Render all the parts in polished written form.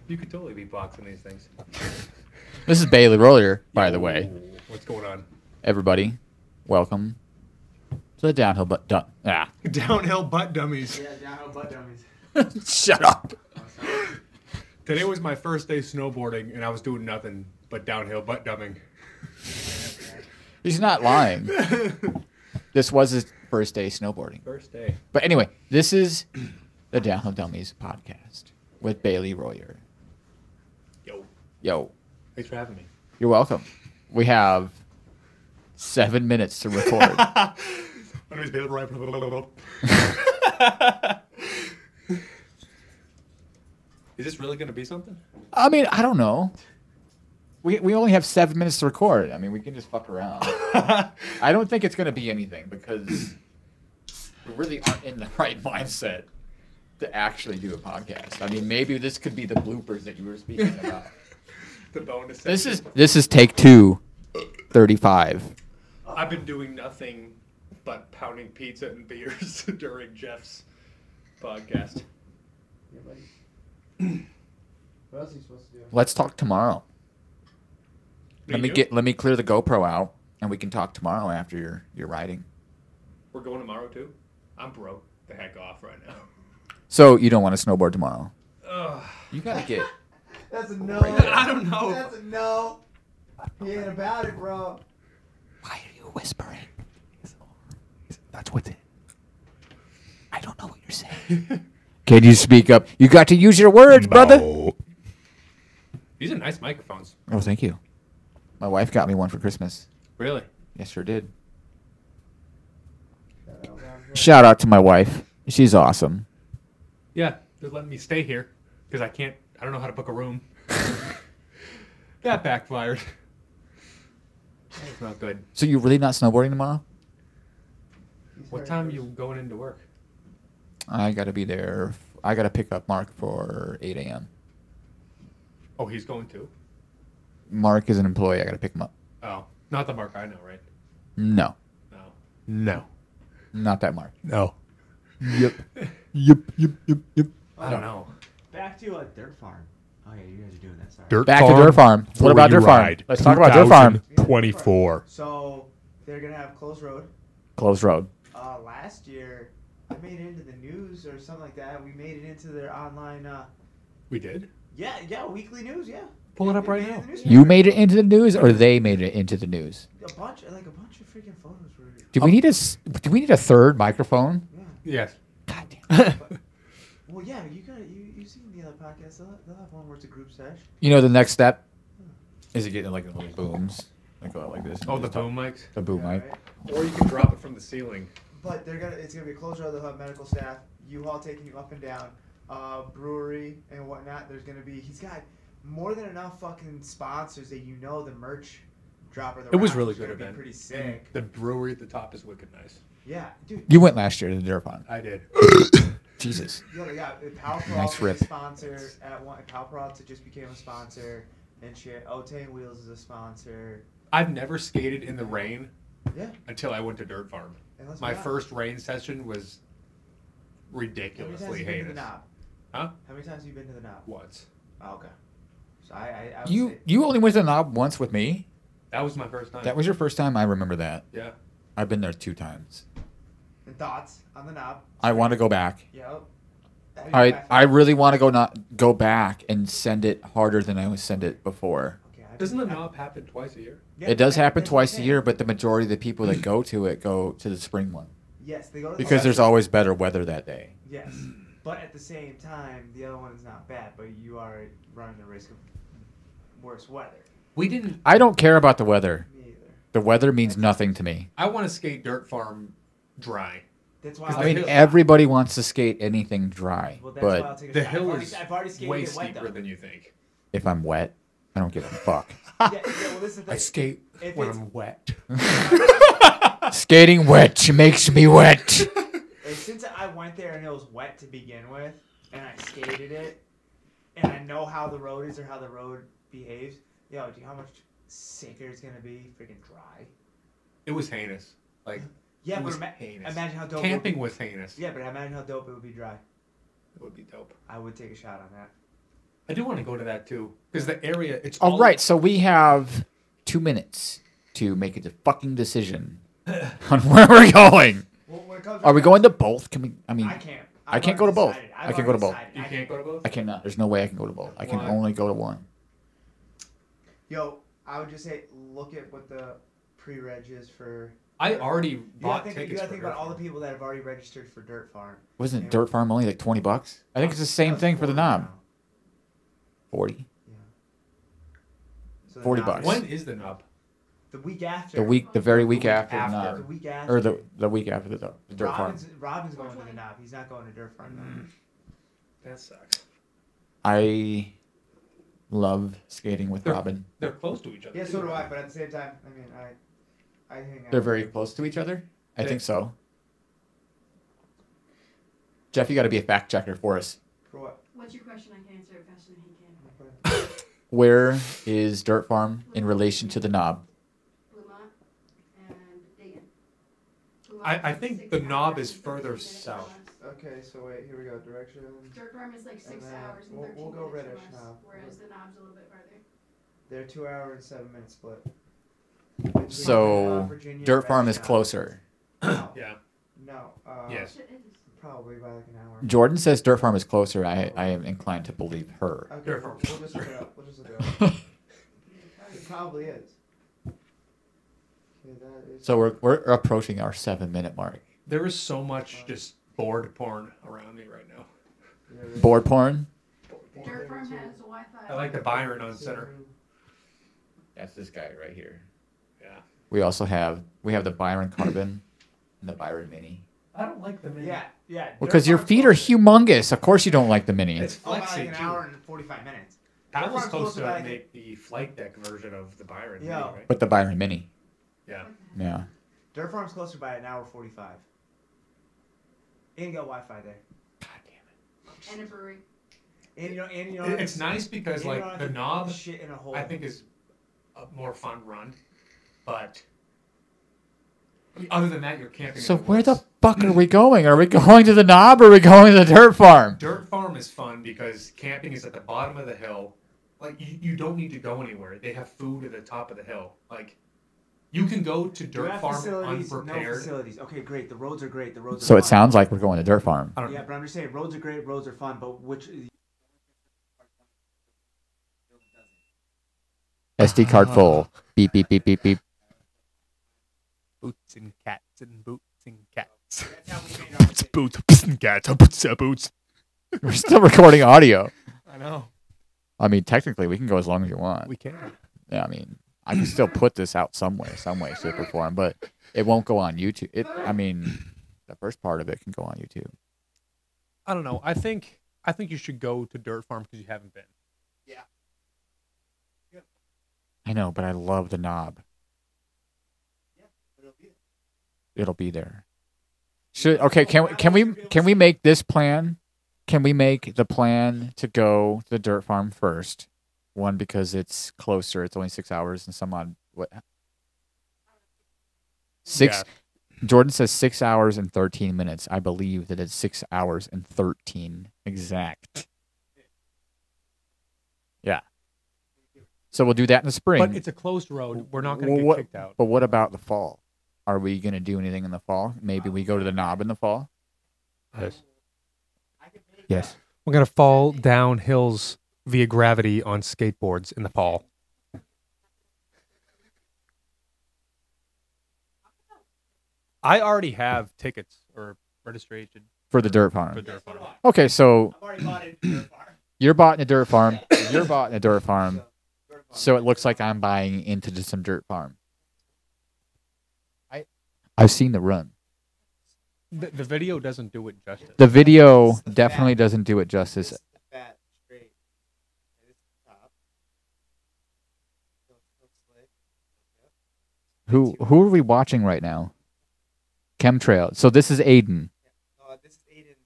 You could totally beatbox on these things. This is Bailey Roller, by the way. What's going on? Everybody, welcome to the Downhill Butt Downhill Butt Dummies. Yeah, downhill butt dummies. Shut up. Today was my first day snowboarding, and I was doing nothing but downhill butt dumbing. He's not lying. This was his first day snowboarding. First day. But anyway, this is the Downhill Dummies podcast with Bailey Royer. Yo. Thanks for having me. You're welcome. We have 7 minutes to record. My name is Bailey Royer. Is this really going to be something? I mean, I don't know. We only have 7 minutes to record. I mean, we can just fuck around. I don't think it's going to be anything because we really aren't in the right mindset to actually do a podcast. I mean, maybe this could be the bloopers that you were speaking about. The bonus. This is take 235. I've been doing nothing but pounding pizza and beers during Jeff's podcast. Yeah, buddy. What else are you supposed to do? Let's talk tomorrow. Let me clear the GoPro out, and we can talk tomorrow after your riding. We're going tomorrow too. I'm broke the heck off right now. So you don't want to snowboard tomorrow? Ugh. You gotta get. That's a no. I don't know. That's a no. He ain't about it, bro. Why are you whispering? That's what's it. I don't know what you're saying. Can you speak up? You got to use your words, brother. These are nice microphones. Oh, thank you. My wife got me one for Christmas. Really? Yes, sure did. Shout out to my wife. She's awesome. Yeah, they're letting me stay here because I don't know how to book a room. That backfired. That's not good. So you're really not snowboarding tomorrow? What time are you going into work? I got to be there. I got to pick up Mark for 8 a.m. Oh, he's going too? Mark is an employee. I got to pick him up. Oh, not the Mark I know, right? No. No. Not that Mark. No. Yep. I don't know. Back to Dirt Farm. Oh yeah, you guys are doing that. Sorry. Back to Dirt Farm. What about Dirt Farm? Let's talk about Dirt Farm. 24. So they're gonna have closed road. Closed road. Last year, I made it into the news or something like that. We made it into their online. We did? Yeah, weekly news. Yeah. Pull it up They right made it now. in the newspaper. You made it into the news, or they made it into the news? a bunch of freaking photos were. Do we need a third microphone? Yeah. Yes. God damn. Well, yeah, you've seen the other podcast. They'll have one where it's a group sesh. You know the next step is to get like little booms, like go out like this. Oh, the boom mics? The boom mic. Right? Or you can drop it from the ceiling. But it's gonna be a closed road. They'll have medical staff, U-Haul taking you up and down, brewery and whatnot. He's got more than enough fucking sponsors that the merch dropper. It was really good event. Pretty sick. The brewery at the top is wicked nice. Yeah, dude. You went last year to the Dirt Farm. I did. Jesus. Yeah. Power Pro Nice was rip. a sponsor at one. Power Pro just became a sponsor and shit. Otane Wheels is a sponsor. I've never skated in the rain Yeah. until I went to Dirt Farm. And let's My be honest. first rain session was How many times ridiculously have you been to the heinous. knob? Huh? How many times have you been to the knob? Once. Oh, okay. So I would You say, you only went to the knob once with me. That was my first time. That was your first time. I remember that. Yeah. I've been there 2 times. and thoughts on the knob. I want to go back. Yep. I really want to go back and send it harder than I would send it before. Okay, Doesn't the knob happen twice a year? Yeah, It does happen that's twice a okay. year, but the majority of the people that go to it go to the spring one Yes, they go to the because there's always better weather that day. Yes, but at the same time, the other one is not bad, but you are running the risk of worse weather. We didn't. I don't care about the weather. Me either. The weather means nothing to me. I want to skate Dirt Farm dry. That's why. Because I the mean, hill- everybody wants to skate anything dry, Well, that's why I'll but take a The shot. hill I've is already skated way it wet, steeper though. than you think. if I'm wet, I don't give a fuck. Well, this is the thing. I skate If when it's- I'm wet. Skating wet makes me wet. Like, since I went there and it was wet to begin with, and I skated it, and I know how the road is or how the road behaves, do you know how much sicker it's gonna be? Freaking dry. It was heinous. Like, Yeah, it was but heinous. imagine how dope. Camping it would was heinous. be. Yeah, but imagine how dope it would be dry. It would be dope. I would take a shot on that. I do want to go to that too because the area. It's All right, so we have 2 minutes to make a fucking decision on where we're going. Well, when it comes Are we right going to both? Can we? I mean, now, I can't. I can't go to both. Decided. I can go to both. You can't go to both. I cannot. There's no way I can go to both. I can Why? only go to one. Yo, I would just say look at what the pre-reg is for. I already You bought gotta tickets. think for about all the Dirt people that have already registered for Dirt Farm. Wasn't Yeah. Dirt Farm only like $20? I think it's the same That's thing for the 40 knob. now. 40. So the $40 knob bucks. is- When is the knob? The week after. The very week week after the after. The knob, week after. or the week after the Dirt Farm. Robin's going to the knob. He's not going to Dirt Farm though. That sucks. I love skating with They're- Robin. They're close to each other. Yeah, too, so do right? I. But at the same time, I mean, I think They're very close to each other. I They- think so. Jeff, you got to be a fact checker for us. For what? What's your question? I can answer it faster than he can. Where is Dirt Farm in relation to the knob? Bluemont and Dayton. I think the knob is further south. Okay, so wait, here we go. Direction. Dirt Farm is like 6 And then hours and we'll- 13 we'll go minutes reddish from us, now. whereas the knob's a little bit farther. They're 2 hour and 7 minute split. So Virginia, Dirt Farm is Reddish, closer. No. Yeah. No. Yes. Shit, it is. Probably by like an hour. Jordan says Dirt Farm is closer. I am inclined to believe her. Okay, Dirt we'll Farm. just look it up. We'll just look it up. It probably is. Okay, that is. So we're approaching our 7-minute mark. There is so much just board porn around me right now. Yeah, there's- Board porn. Dirt Farm has Wi-Fi. I like the Byron on center. That's this guy right here. Yeah. We also have the Byron Carbon and the Byron Mini. I don't like the mini. Yeah, yeah. Well, Dirt because your Farm's feet are closer. humongous. Of course you don't like the mini. It's Oh, by flexy like an too. hour and 45 minutes. I Dirt was Farm's supposed closer to by like make the flight deck version of the Byron Yeah. mini, right? But the Byron Mini. Yeah. Yeah. Dirt Farm's closer by an hour 45. And you got Wi-Fi there. God damn it. And a brewery. And you know. It's nice because and you don't like have the to knob shit in a hole. I think is a more fun run, but I mean, other than that, you're camping. So in where the woods. fuck are we going? Are we going to the knob or are we going to the Dirt Farm? Dirt Farm is fun because camping is at the bottom of the hill. Like you don't need to go anywhere. They have food at the top of the hill. Like you can go to You Dirt have Farm facilities, no unprepared. facilities. Okay, great. The roads are great. The roads. So are it fun. sounds like we're going to Dirt Farm. I don't Yeah, but I'm just saying, roads are great. Roads are fun. But which? SD card full. Beep, beep, beep, beep, beep. Boots and cats and boots and cats. That's how we made our decision. Boots and cats. Boots. We're still recording audio. I know. I mean, technically, we can go as long as you want. We can. Yeah, I mean, I can still put this out some way, shape, or form, but it won't go on YouTube. I mean, the first part of it can go on YouTube. I don't know. I think you should go to Dirt Farm because you haven't been. I know, but I love the knob. It'll be there. Can we make this plan? Can we make the plan to go to the Dirt Farm first? One, because it's closer. It's only 6 hours and some odd. What? Six. Yeah. Jordan says 6 hours and 13 minutes. I believe that it's 6 hours and 13 exact. Yeah. So we'll do that in the spring. But it's a closed road. We're not going to What- get kicked out. But what about the fall? Are we going to do anything in the fall? Maybe we go to the knob in the fall? Yes. Yes. We're going to fall down hills via gravity on skateboards in the fall. I already have tickets or registration For the Dirt for Farm. Dirt Farm. Okay, so I've already bought it. Dirt Farm. you're bought in a Dirt Farm. You're bought in a Dirt Farm. So it looks like I'm buying into some Dirt Farm. I've seen the run. The video doesn't do it justice. The video definitely doesn't do it justice. This is the fat, straight. This is the top. Who are we watching right now? ChemTrail. So this is Aiden. This is Aiden's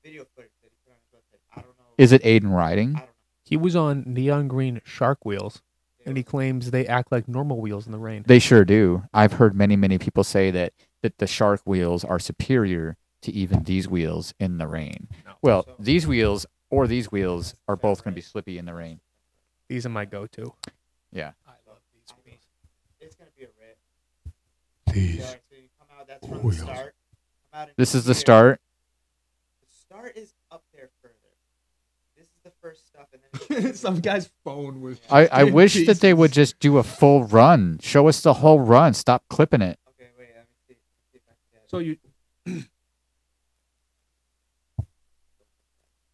video footage that he put on his website. I don't know. Is it Aiden riding? I don't know. He was on neon green shark wheels, and he claims they act like normal wheels in the rain. They sure do. I've heard many people say that the shark wheels are superior to even these wheels in the rain. No. Well, So- these wheels or these wheels are both going to be slippy in the rain. These are my go-to. Yeah. I love these wheels. It's gonna be a rip. These. So you come out. That's from the start. Come out This into is the here. start. The start is up there further. This is the first stuff, and then Some guy's phone was. I in wish that they would pieces. just do a full run. Show us the whole run. Stop clipping it. Okay, wait. Let me see. If I can get it. So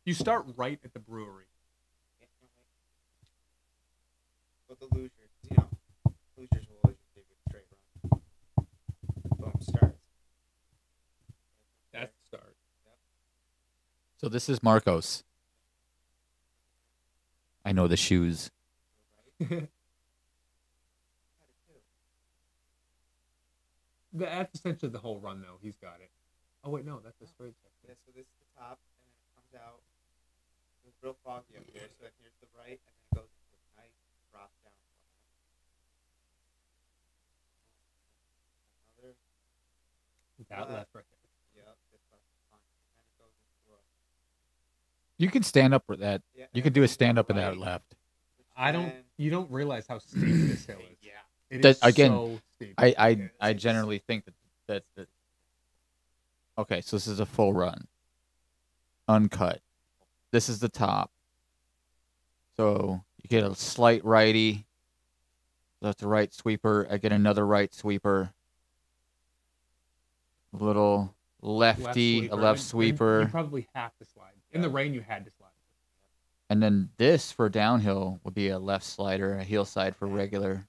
you start right at the brewery. With the losers, losers will always give you a straight run. Boom, starts. That's the start. So this is Marcos. I know the shoes. That's essentially the whole run, though. He's got it. Oh wait, no, that's the straight section. Yeah, so this is the top, and then it comes out. It's real foggy up here, so then here's the right, and then it goes into a nice drop down. Another. That left right there. Yep, this left is fine. And then it goes into a. You can stand up with that. Yeah, You and can then do a goes stand to up the in that right, left. which You don't realize how steep this hill is. Yeah. It That- is again, so steep. I generally think that. Okay, so this is a full run. Uncut. This is the top. So you get a slight righty. That's a right sweeper. I get another right sweeper. A little lefty, a left You sweeper. probably have to slide. In the rain, you had to slide. And then this for downhill would be a left slider, a heel side for regular,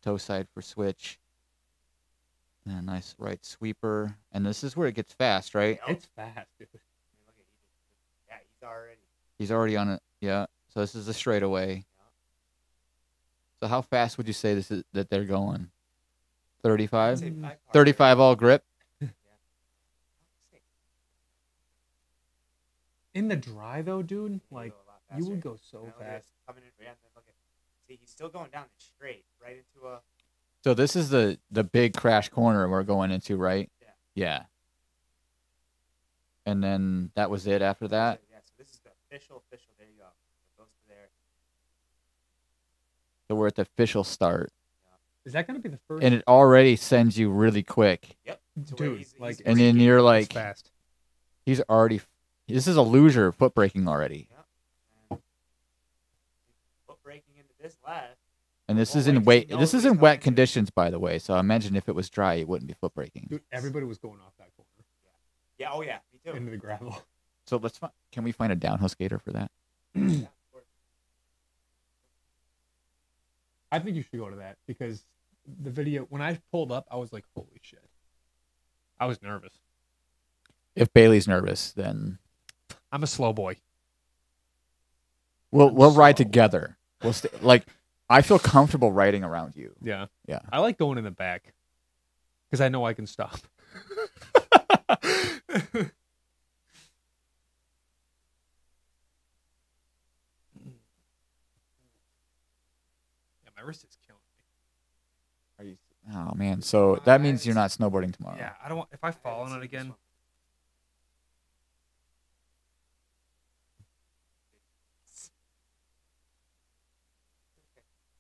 toe side for switch. And a nice right sweeper. And this is where it gets fast, right? It's fast, dude. Look at yeah, he's already. He's already on it. Yeah. So this is a straightaway. So how fast would you say this is that they're going? 35? 35 all grip? In the dry, though, dude, like, you would go so fast. Coming in, yeah, then look at. See, he's still going down it straight, right into a. So this is the big crash corner we're going into, right? Yeah. Yeah. And then that was it after that? Yeah, so this is the official. There you go. It goes to there. So we're at the official start. Is that going to be the first? And it already sends you really quick. Yep. So where Dude, he's like, And then you're it's like, fast. he's already, this is a loser foot braking already. and foot braking into this left. And this Oh, is in wait, wet, no, this is he's in wet coming. conditions, by the way. So I imagine if it was dry, it wouldn't be foot braking. Dude, everybody was going off that corner Yeah. Oh yeah. Me too. into the gravel. So can we find a downhill skater for that? Yeah, of course. I think you should go to that because the video, when I pulled up, I was like, holy shit. I was nervous. If Bailey's nervous, then I'm a slow boy. we'll ride so- together. We'll like, I feel comfortable riding around you. Yeah. Yeah. I like going in the back because I know I can stop. Yeah, my wrist is killing me. Are you? Oh man, so that means you're not snowboarding tomorrow. Yeah, I don't want, if I fall on it again.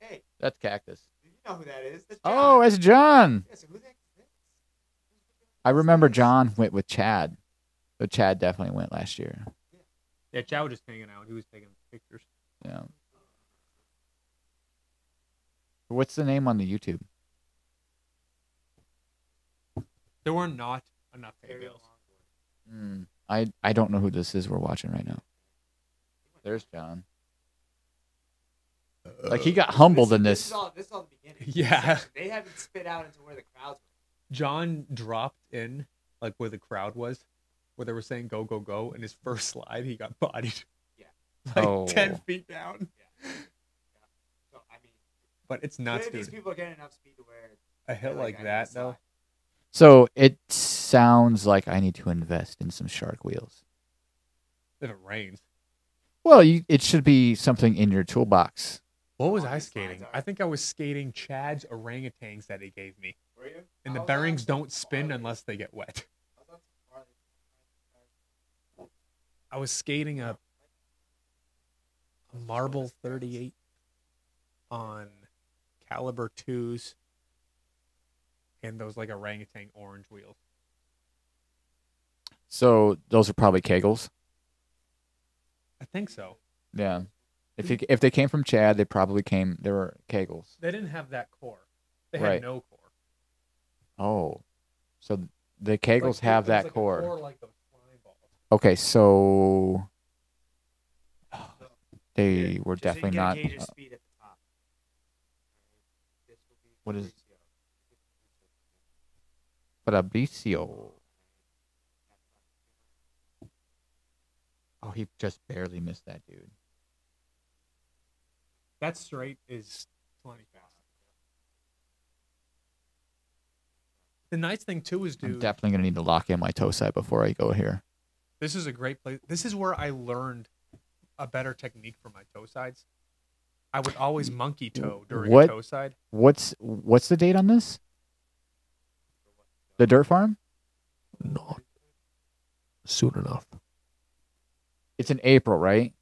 Hey, That's Cactus. do you know who that is? That's Oh, John. it's John. Yeah, so who the heck is this? I remember John went with Chad. So Chad definitely went last year. Yeah, Chad was just hanging out. He was taking pictures. Yeah. What's the name on the YouTube? There were not enough hay Aerial bales. longboard. I don't know who this is we're watching right now. There's John. Like he got humbled in This this. is all the beginning. Yeah. They haven't spit out into where the crowds were. John dropped in, like where the crowd was, where they were saying go, go, go. And his first slide, he got bodied. Yeah. Like Oh. 10 feet down. So I mean, But it's nuts, these dude. people are getting enough speed to where A hill they're like I need that, to though. slide. So it sounds like I need to invest in some shark wheels. If it rains. Well, it should be something in your toolbox. What was Oh, I these slides skating? are- I think I was skating Chad's orangutans that he gave me. Were you? And the I was on bearings some don't spin Farley. unless they get wet. I was on some Farley. I was skating a marble 38 on caliber 2s and those like orangutan orange wheels. So those are probably Kegels. I think so. Yeah. If they came from Chad, they were Kegels. They didn't have that core. They Right. had no core. Oh. So the Kegels have that like core. A core like those flying balls. Okay, so they were Just so you definitely get a not. gauge of speed at the top. This will be What is- Fabricio. Fabricio. Oh, he just barely missed that dude. That straight is plenty fast. The nice thing too is, I'm dude, definitely gonna need to lock in my toe side before I go here. this is a great place. This is where I learned a better technique for my toe sides. I would always monkey toe during What? a toe side. What's the date on this? The dirt farm? Not soon enough. It's in April, right?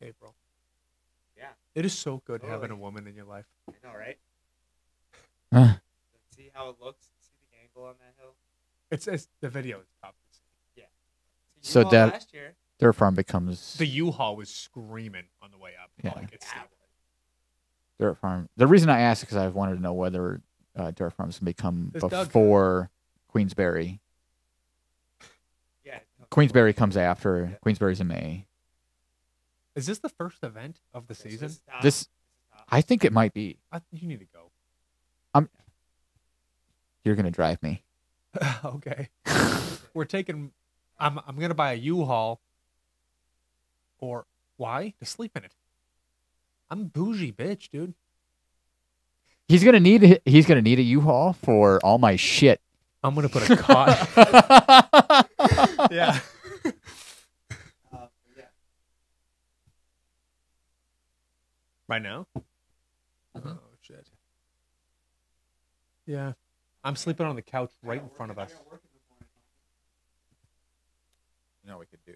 April. Yeah. It is so good Totally. having a woman in your life. I know, right? Uh, See how it looks? See the angle on that hill? It's the video is tough to see. So U-Haul that- last year. dirt farm becomes The U-Haul was screaming on the way up. Yeah. Like, it's stable. dirt farm. The reason I asked is because I wanted to know whether dirt farms can become Does Doug- before Queensberry. Yeah. Queensberry comes after. Yeah. Queensberry's in May. Is this the first event of the season? This, I think it might be. You need to go. You're gonna drive me. Okay. We're taking. I'm gonna buy a U-Haul. Or why? To sleep in it. I'm bougie, bitch, dude. He's gonna need a U-Haul for all my shit. I'm gonna put a cot. Yeah. Yeah. Right now? Mhm. Oh shit. Yeah. I'm sleeping on the couch right in front of us. You know what we could do.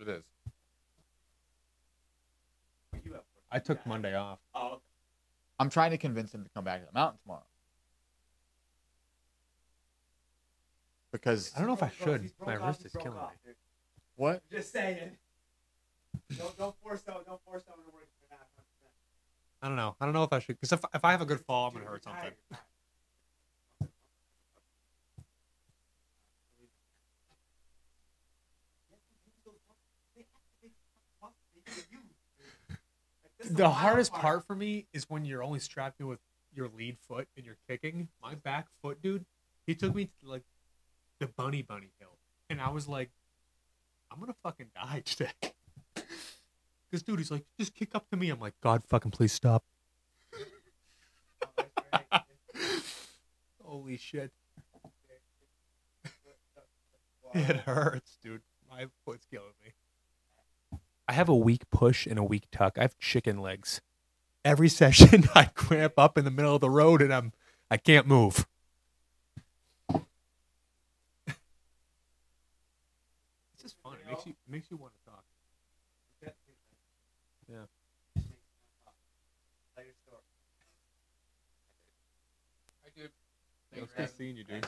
It is. I took Monday off. Oh, I'm trying to convince him to come back to the mountain tomorrow. Because I don't know if I He's broke should. My off, wrist he's is broke killing off, me. dude. what? Just saying. Don't force someone to work if they're not 100%. I don't know. I don't know if I should. Because if I have a good fall, I'm going to hurt something. The hardest part for me is when you're only strapped in with your lead foot and you're kicking. My back foot, dude, he took me to like the bunny hill. And I was like, I'm going to fucking die today. Because, dude, he's like, just kick up to me. I'm like, God fucking please stop. Holy shit. It hurts, dude. My foot's killing me. I have a weak push and a weak tuck. I have chicken legs. Every session, I cramp up in the middle of the road and I can't move. It's just fun. It makes you want to talk. Yeah. Tell your story. Hi, dude. It was good seeing you, dude.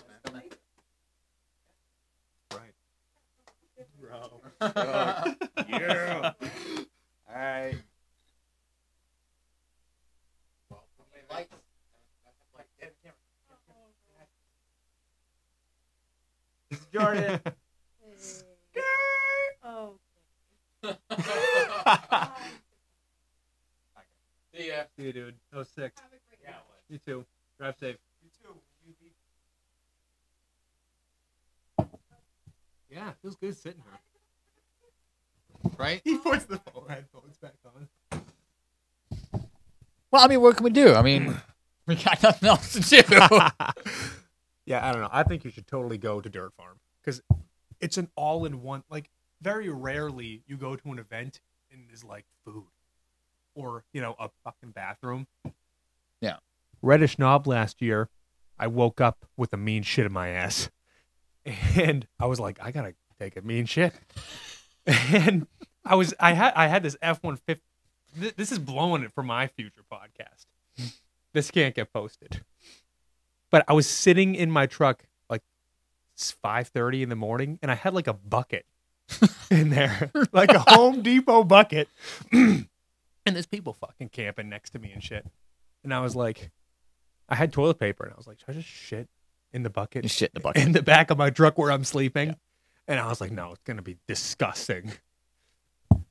Right. Bro. Yeah. All right. Jordan. Oh. See ya. See you, dude. That was sick. Have a great Yeah. night. You too. Drive safe. You too. Yeah, it feels good sitting here. Right? He puts the headphones back on. Well, I mean, what can we do? I mean, we got nothing else to do. Yeah, I don't know. I think you should totally go to Dirt Farm because it's an all-in-one. Like, very rarely you go to an event and there's like food or a fucking bathroom. Yeah. Reddish Knob last year, I woke up with a mean shit in my ass. And I was like, I gotta take a mean shit. And I had this F-150. This is blowing it for my future podcast. This can't get posted. But I was sitting in my truck like 5:30 in the morning, and I had like a bucket in there, like a Home Depot bucket. And there's people fucking camping next to me and shit. And I was like, I had toilet paper, and I was like, should I just shit in the bucket? You shit in the bucket. In the back of my truck where I'm sleeping. Yeah. And I was like, no, it's going to be disgusting.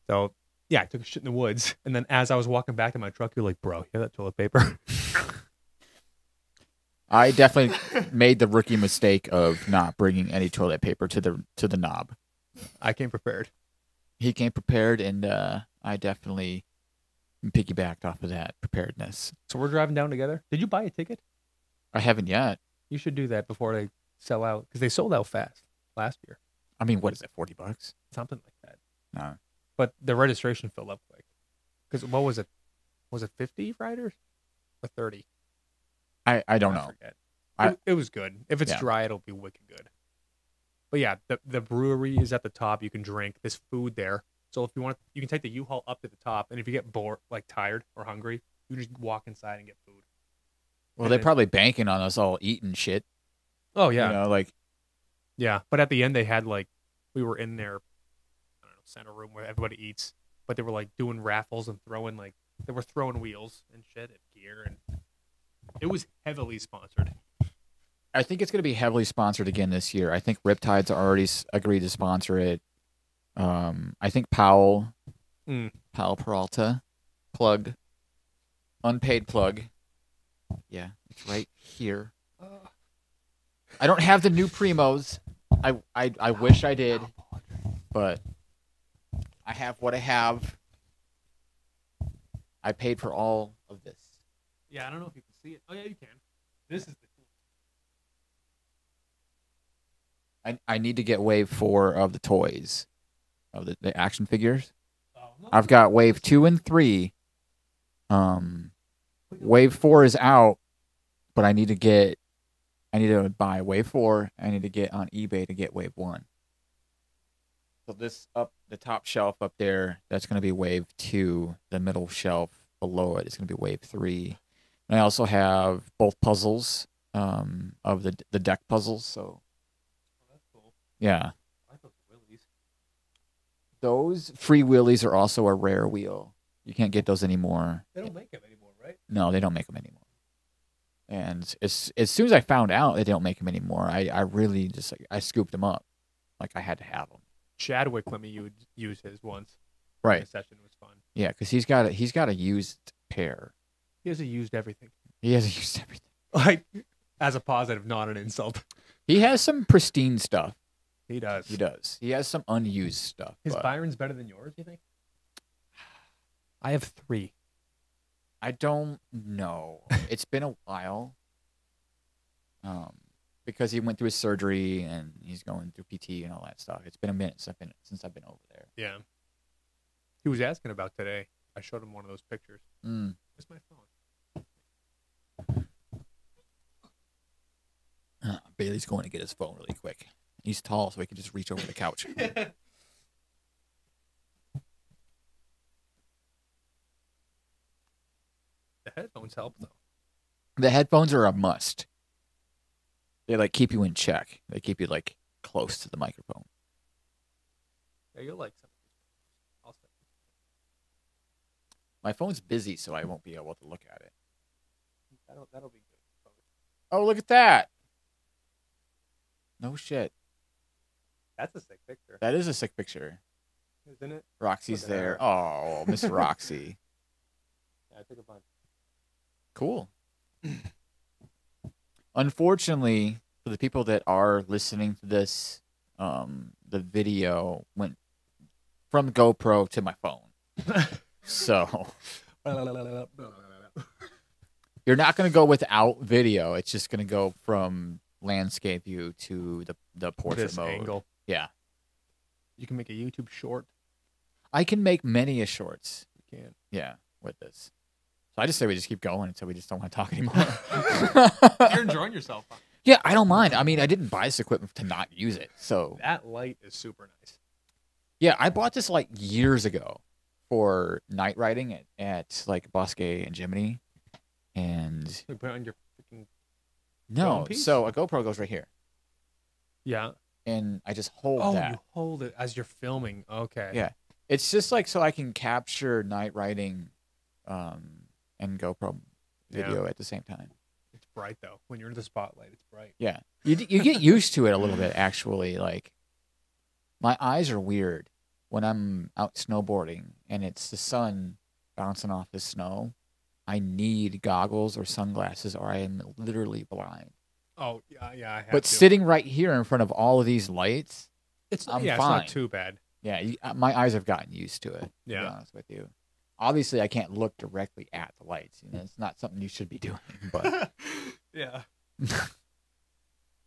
So, yeah, I took a shit in the woods. And then as I was walking back to my truck, you're like, bro, you have that toilet paper? I definitely made the rookie mistake of not bringing any toilet paper to the knob. I came prepared. He came prepared, and I definitely piggybacked off of that preparedness. So we're driving down together. Did you buy a ticket? I haven't yet. You should do that before they sell out, because they sold out fast last year. I mean, what is it, $40? Something like that. No. But the registration filled up quick. Because what was it? Was it 50 riders or 30? I don't know. Forget. It was good. If it's Yeah. dry, it'll be wicked good. But yeah, the brewery is at the top. You can drink. There's food there. So if you want, you can take the U-Haul up to the top. And if you get bored, like tired or hungry, you just walk inside and get food. Well, And they're then- probably banking on us all eating shit. Oh yeah, You know, like, yeah. But at the end, they had like we were in their center room where everybody eats. But they were like doing raffles and throwing they were throwing wheels and shit and gear, and it was heavily sponsored. I think it's going to be heavily sponsored again this year. I think Riptide's already agreed to sponsor it. I think Powell Peralta, plug, unpaid plug. Yeah, it's right here. I don't have the new Primos. I wish I did, but I have what I have. I paid for all of this. Yeah, I don't know if you can see it. Oh yeah, you can. This is the I need to get wave 4 of the toys, of the action figures. oh, no. I've got wave 2 and 3. Wave 4 is out, but I need to buy wave 4. I need to get on eBay to get wave 1. So this up the top shelf up there, that's going to be wave 2. The middle shelf below it is going to be wave 3. And I also have both puzzles of the deck puzzles. So Oh, that's cool. yeah, I thought the Willies. those free wheelies are also a rare wheel. You can't get those anymore. They don't make them anymore, right? No, they don't make them anymore. And as soon as I found out they don't make them anymore, I really just I scooped them up, like I had to have them. Chadwick let me use his once. Right? The session was fun. Yeah, because he's got a used pair. He hasn't used everything. He hasn't used everything. Like as a positive, not an insult. He has some pristine stuff. He does. He does. He has some unused stuff. His but Byron's better than yours, you think? I have 3. I don't know. It's been a while. Because he went through his surgery and he's going through PT and all that stuff. It's been a minute since I've been over there. Yeah. He was asking about today. I showed him one of those pictures. Mm. Where's my phone? Bailey's going to get his phone really quick. He's tall, so he can just reach over the couch. The headphones help though. The headphones are a must. They like keep you in check. They keep you like close to the microphone. Yeah, you'll like some of these. I'll say. My phone's busy, so I won't be able to look at it. That'll be good. Oh, look at that. No shit. That's a sick picture, That is a sick picture. isn't it? Roxy's Look at there. her. Oh, Miss Roxy. Yeah, I took a bunch. Cool. Unfortunately, for the people that are listening to this, the video went from the GoPro to my phone. So you're not going to go without video. It's just going to go from landscape view to the portrait This mode. angle. Yeah. You can make a YouTube short. I can make many a shorts. You can. Yeah, with this. So I just say we just keep going until we just don't want to talk anymore. You're enjoying yourself. Huh? Yeah, I don't mind. I mean, I didn't buy this equipment to not use it. So That light is super nice. yeah, I bought this like years ago for night riding at like Bosque and Jiminy. And You put it on your freaking... no, Phone piece? so a GoPro goes right here. Yeah. And I just hold Oh, that. you hold it as you're filming. Okay. Yeah. It's just like so I can capture night riding and GoPro video at the same time. It's bright though. When you're in the spotlight, it's bright. Yeah. You get used to it a little bit, actually. Like, my eyes are weird when I'm out snowboarding and it's the sun bouncing off the snow. I need goggles or sunglasses or I am literally blind. Oh, yeah, I have But to. sitting right here in front of all of these lights, it's I'm It's fine. not too bad. yeah, my eyes have gotten used to it, to be Yeah. honest with you. Obviously, I can't look directly at the lights. You know, it's not something you should be doing. But Yeah. Yeah,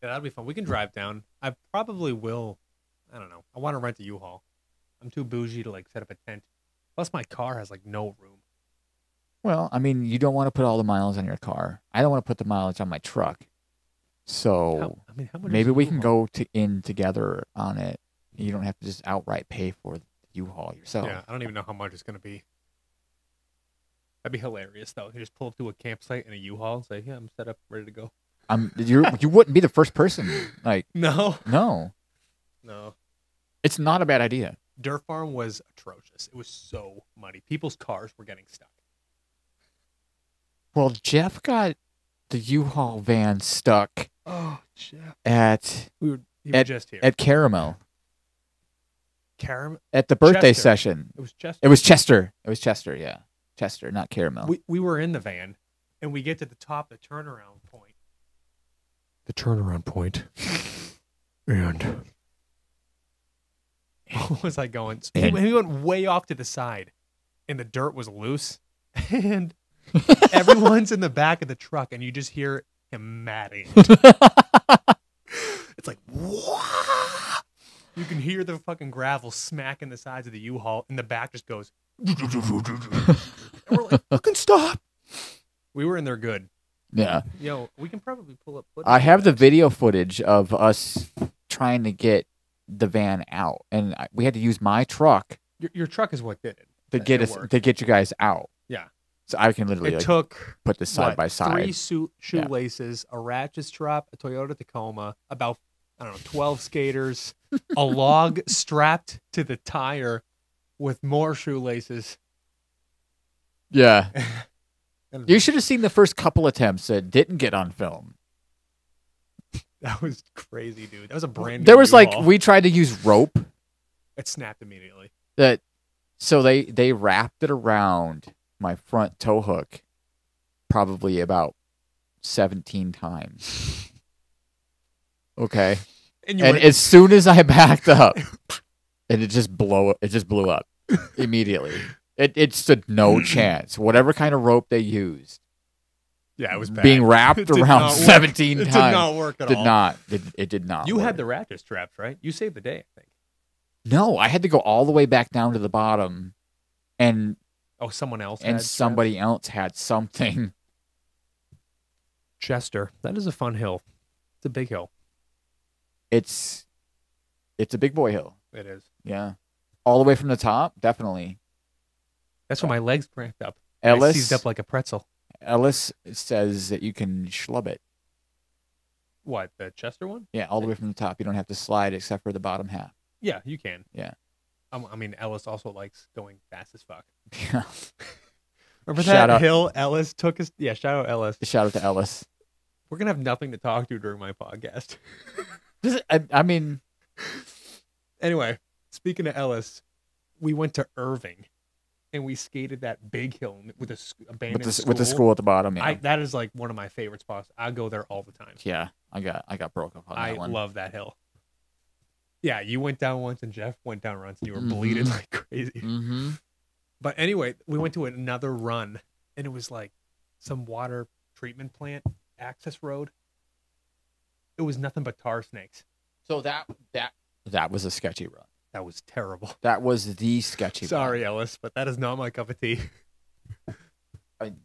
that'll be fun. We can drive down. I probably will. I don't know. I want to rent a U-Haul. I'm too bougie to like set up a tent. Plus, my car has like no room. well, I mean, you don't want to put all the miles on your car. I don't want to put the mileage on my truck. So How much? maybe is a we can U-Haul? go in together on it. You don't have to just outright pay for the U-Haul yourself. Yeah, I don't even know how much it's gonna be. That'd be hilarious though. You just pull up to a campsite in a U-Haul and say, "Yeah, I'm set up, ready to go." You wouldn't be the first person. Like, No, no, no. it's not a bad idea. Dirt Farm was atrocious. It was so muddy. People's cars were getting stuck. Well, Jeff got the U-Haul van stuck Oh, Jeff. at You were just here. at Caramel Caram. at the birthday Chester. session. It was just. It was Chester. It was Chester. Yeah, Chester, not Caramel. We were in the van, and we get to the top of the turnaround point. The turnaround point. And what was I going? And- We went way off to the side, and the dirt was loose, and everyone's in the back of the truck, and you just hear him matting. It's like, wah! You can hear the fucking gravel smacking the sides of the U-Haul, and the back just goes. And we're like, fucking stop! We were in there good. Yeah, Yo, we can probably pull up footage. I of have the that. video footage of us trying to get the van out, and we had to use my truck Your truck is what did it. to get us worked. to get you guys out. Yeah. So I can literally It like, took put this side what, by side. 3 shoelaces, a ratchet strap, a Toyota Tacoma, about 12 skaters, a log strapped to the tire with more shoelaces. Yeah, And you should have seen the first couple attempts that didn't get on film. that was crazy, dude. That was a brand new There was like U-Haul. we tried to use rope It snapped immediately. so they wrapped it around my front tow hook probably about 17 times. Okay. And you And went, as soon as I backed up, and it just blew up immediately. It stood no chance. Whatever kind of rope they used, yeah, it was bad. being wrapped It did around not work. 17 It times, did not work at all. It did not. You work. had the ratchet straps, right? You saved the day, I think. No, I had to go all the way back down to the bottom, and Oh, someone else and had straps? somebody else had something. Chester. That is a fun hill. It's a big hill. It's a big boy hill. It is. Yeah, all the way from the top, definitely. That's when my legs cramped up. I seized up like a pretzel. Ellis says that you can schlub it. What, the Chester one? Yeah, all the way from the top. You don't have to slide except for the bottom half. Yeah, you can. Yeah. I mean, Ellis also likes going fast as fuck. Yeah. Remember Shout that out. hill Ellis took us? Yeah, shout out Ellis. Shout out to Ellis. We're going to have nothing to talk to during my podcast. I mean, Anyway, speaking of Ellis, we went to Irving and we skated that big hill with a abandoned with the school at the bottom. Yeah, That is like one of my favorite spots. I go there all the time. yeah. I got broke up on I that one. love that hill. Yeah, you went down once and Jeff went down once and you were Mhm. bleeding like crazy. Mm-hmm. But anyway, we went to another run and it was like some water treatment plant access road. It was nothing but tar snakes. So that was a sketchy run. That was terrible. That was the sketchy. Sorry, Ellis, but that is not my cup of tea.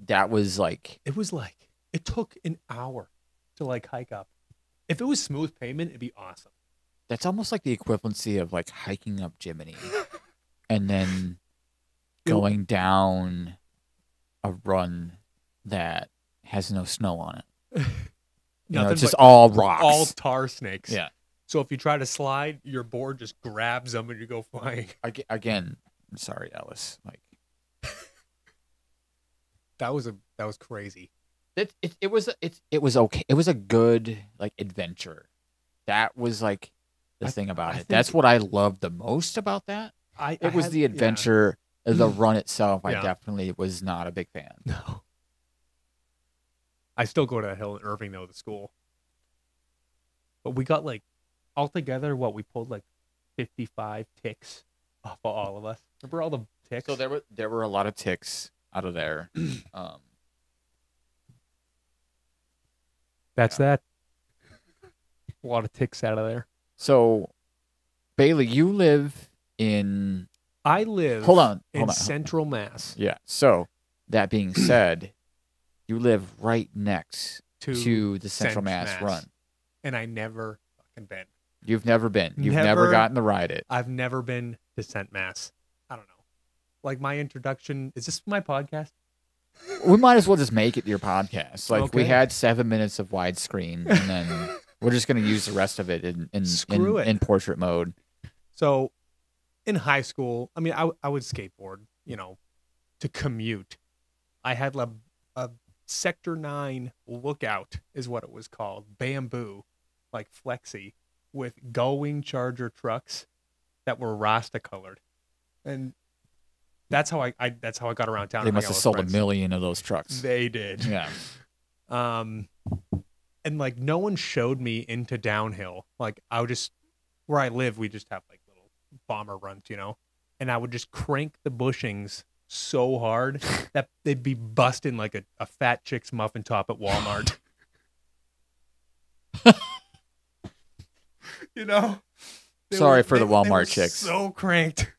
that was like It was like it took an hour to like hike up. If it was smooth pavement, it'd be awesome. that's almost like the equivalency of like hiking up Jiminy and then going down a run that has no snow on it. Nothing it's just but all rocks. all tar snakes. Yeah. So if you try to slide, your board just grabs them and you go flying. Again, I'm sorry, Ellis. Like That was crazy. it was okay. It was a good like adventure. That was like the thing about it. That's what I loved the most about that. It was the adventure. The run itself, I definitely was not a big fan. No. I still go to a hill in Irving though, the school. But we got like altogether we pulled like 55 ticks off of all of us. Remember all the ticks? So there were a lot of ticks out of there. That's that. A lot of ticks out of there. So Bailey, you live in I live in Central Mass. Yeah. So that being said, you live right next to the Central Mass run. And I never fucking been. You've never been. You've never gotten to ride it. I've never been to Cent Mass. I don't know. Like my introduction, is this my podcast? We might as well just make it your podcast. Like we Okay. had 7 minutes of widescreen, and then we're just going to use the rest of it in portrait mode. So, in high school, I mean, I would skateboard, to commute. I had a Sector 9 Lookout is what it was called, bamboo, like flexi, with going Charger trucks that were Rasta colored, and that's how I got around town. They must have sold 1 million of those trucks. They did. Yeah. And like no one showed me into downhill. Like where I live, we just have like little bomber runs, and I would just crank the bushings so hard that they'd be busting like a fat chick's muffin top at Walmart. Sorry for the Walmart chicks. So cranked.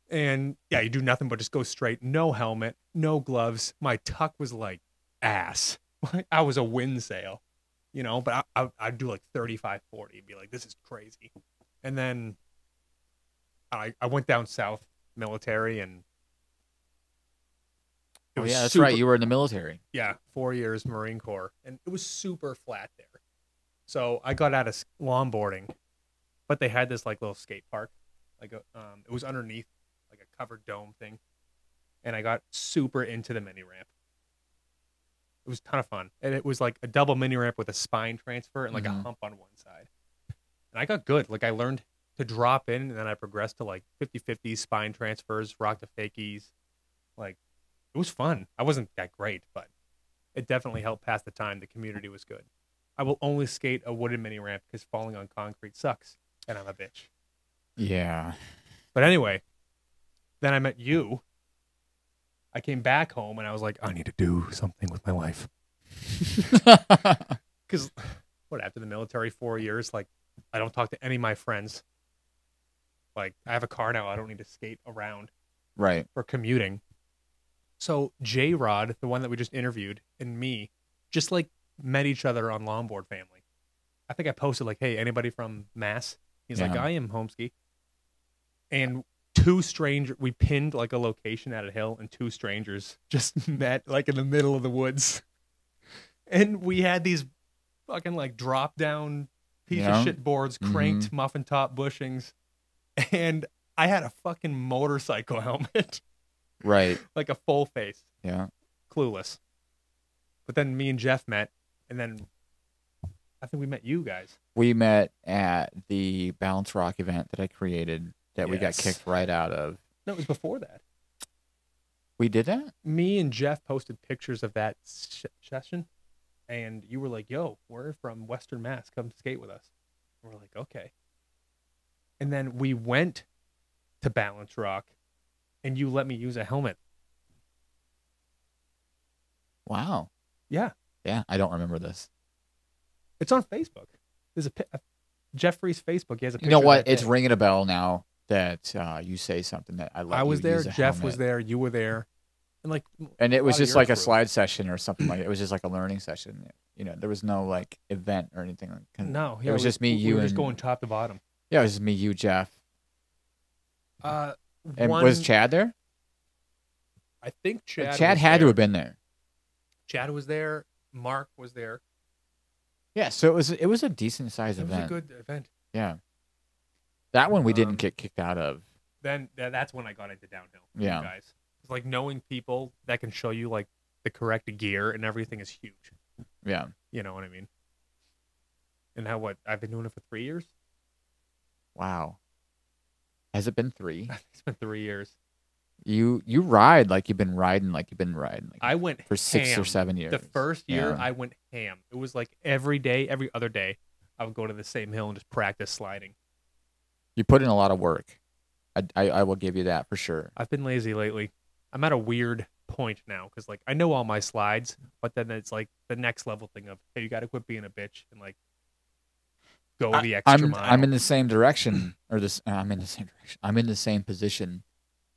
And yeah, you do nothing but just go straight. No helmet, no gloves. My tuck was like ass. I was a wind sail, but I'd do like 35, 40 and be like, this is crazy. And then I went down south military and it was that's right. You were in the military. Yeah, 4 years Marine Corps. And it was super flat there. So I got out of longboarding, but they had this like little skate park. Like it was underneath like a covered dome thing. And I got super into the mini ramp. It was a ton of fun. And it was like a double mini ramp with a spine transfer and like a hump on one side. And I got good. Like I learned to drop in and then I progressed to like 50-50 spine transfers, rock to fakies. Like it was fun. I wasn't that great, but it definitely helped pass the time. The community was good. I will only skate a wooden mini ramp because falling on concrete sucks. And I'm a bitch. Yeah. But anyway, then I met you. I came back home and I was like, I need to do something with my life. Because after the military 4 years, like I don't talk to any of my friends. Like I have a car now. I don't need to skate around. Right. For commuting. So J-Rod, the one that we just interviewed, and me just like met each other on Longboard Family. I think I posted like, hey, anybody from Mass? He's like, I am Homeski. And we pinned like a location at a hill and two strangers just met like in the middle of the woods. And we had these fucking like drop down piece of shit boards, cranked muffin top bushings. And I had a fucking motorcycle helmet. Right. Like a full face. Yeah. Clueless. But then me and Jeff met, and then I think we met you guys. We met at the Balance Rock event that I created that we got kicked right out of. No, it was before that. We did that? Me and Jeff posted pictures of that session, and you were like, yo, we're from Western Mass. Come skate with us. And we're like, okay. And then we went to Balance Rock, and you let me use a helmet. Wow. Yeah. Yeah, I don't remember this. It's on Facebook. There's a Jeffrey's Facebook. He has a picture. You know what? It's ringing a bell now that you say something that I love. I was there. Jeff was there. You were there. And like, And it was lot of just your like a crew. slide session or something like it was just like a learning session. You know, there was no like event or anything. No, it was just me, we you, were and just going top to bottom. yeah, it was just me, you, Jeff, and One, was Chad there? I think Chad. Chad was had to there. have been there. Chad was there. Mark was there. Yeah, so it was a decent sized It was event. a good event. Yeah, that one we didn't Um, get kicked out of. Then that's when I got into downhill. with Yeah. you guys. It's like knowing people that can show you like the correct gear and everything is huge. Yeah, You know what I mean? And how what I've been doing it for 3 years. wow. Has it been 3? It's been 3 years. You ride like you've been riding like I went for 6 or ham. 7 years. The first year Yeah. I went ham. It was like every day, every other day, I would go to the same hill and just practice sliding. You put in a lot of work. I will give you that for sure. I've been lazy lately. I'm at a weird point now because like I know all my slides, but then it's like the next level thing of hey, you got to quit being a bitch and like go the extra mile. I'm in the same direction, or this. I'm in the same direction. I'm in the same position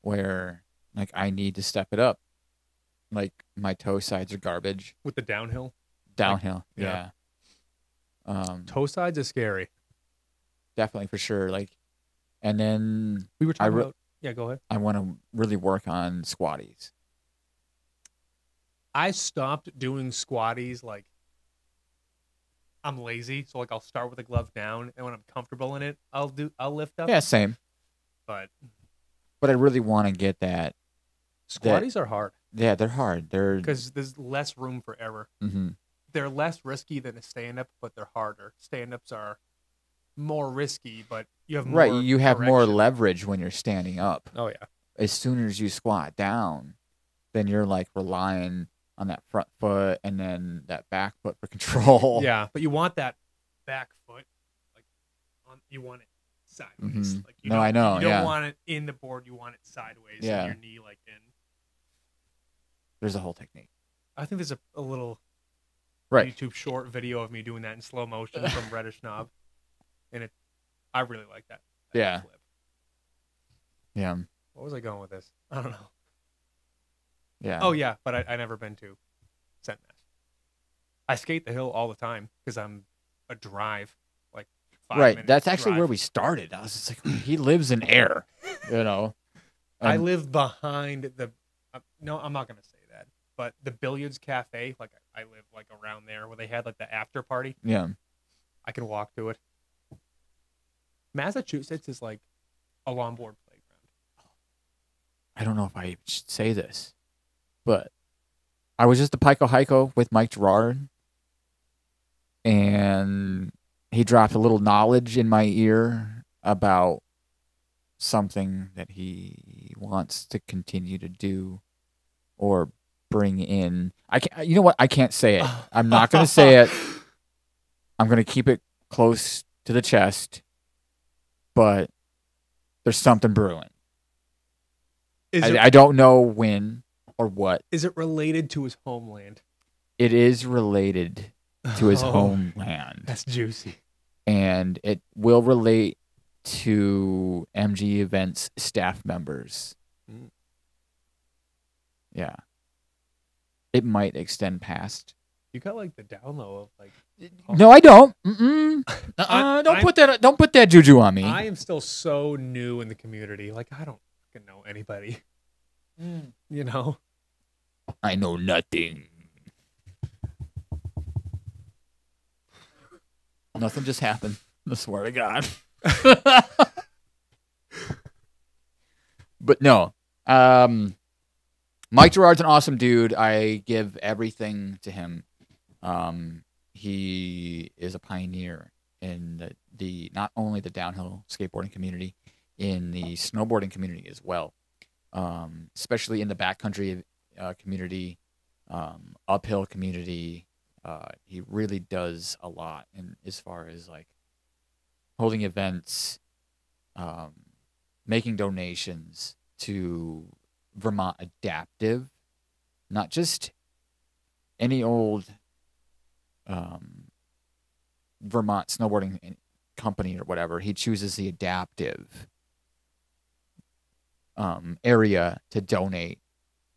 where like I need to step it up. Like my toe sides are garbage. with the downhill. Downhill, yeah. yeah. Toe sides is scary. Definitely for sure. Like, and then We were talking re- about. Yeah, go ahead. I want to really work on squatties. I stopped doing squatties like I'm lazy, so like I'll start with the glove down, and when I'm comfortable in it, I'll lift up. Yeah, same. But But I really want to get that. squatties are hard Yeah, they're hard. They're because there's less room for error. mhm. They're less risky than a stand-up, but they're harder. Stand-ups are more risky, but you have more Right. You have more direction. leverage when you're standing up. Oh yeah, As soon as you squat down, then you're like relying on that front foot and then that back foot for control. yeah. But you want that back foot, like you want it sideways. Mhm. Like you No, don't- I know, You don't yeah. want it in the board. You want it sideways. Yeah. And your knee like in. There's a whole technique. I think there's a little Right. YouTube short video of me doing that in slow motion from Reddish Knob, and I really like that. Yeah. Flip. Yeah. What was I going with this? I don't know. Yeah. Oh yeah, but I never been to Scent Nest. I skate the hill all the time because I'm a drive like 5 right. minutes That's actually drive. where we started. I was just like, he lives in air, you know. I And- live behind the. No, I'm not gonna say that. But the Billiards Cafe, like I live like around there where they had like the after party. Yeah. I can walk to it. Massachusetts is like a longboard playground. I don't know if I should say this, but I was just at Pico Hico with Mike Gerard, and he dropped a little knowledge in my ear about something that he wants to continue to do or bring in. I can't, you know what? I can't say it. I'm not going to say it. I'm going to keep it close to the chest, but there's something brewing. I don't know when or what. Is it related to his homeland? It is related to his Oh, homeland, That's juicy. and it will relate to MG Events staff members. Mm. Yeah. It might extend past. You got like the down low of like. No, I don't. Mm-mm. Don't put that juju on me. I am still so new in the community. Like I don't fucking know anybody. You know. I know nothing. Nothing just happened. I swear to God. But no. Mike Gerard's an awesome dude. I give everything to him. He is a pioneer in the not only the downhill skateboarding community, in the snowboarding community as well. Especially in the backcountry community, uphill community. He really does a lot, and as far as like holding events, making donations to Vermont Adaptive, not just any old Vermont snowboarding company or whatever. He chooses the Adaptive area to donate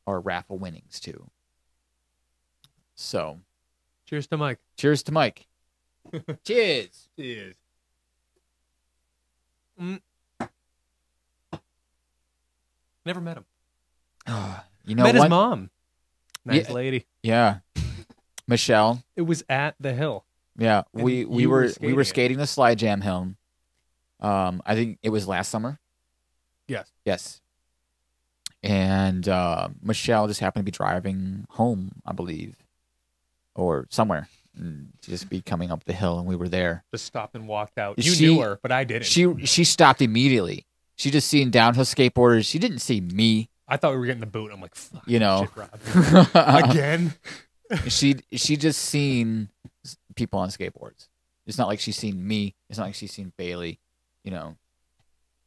our raffle winnings too. So, Cheers to Mike. cheers to Mike. Cheers. Cheers. Never met him. You know Met his what? mom. Nice Yeah. lady. Yeah, Michelle. It was at the hill. Yeah, And we you were were skating skating the slide jam hill. I think it was last summer. Yes. Yes. And Michelle just happened to be driving home, I believe, or somewhere, and just be coming up the hill, and we were there. Just stopped and walked out. Is You she- knew her, but I didn't. She stopped immediately. She just seen downhill skateboarders. She didn't see me. I thought we were getting the boot. I'm like, fuck. You know. Shit, Rob. Again? she just seen people on skateboards. It's not like she's seen me. It's not like she's seen Bailey. You know,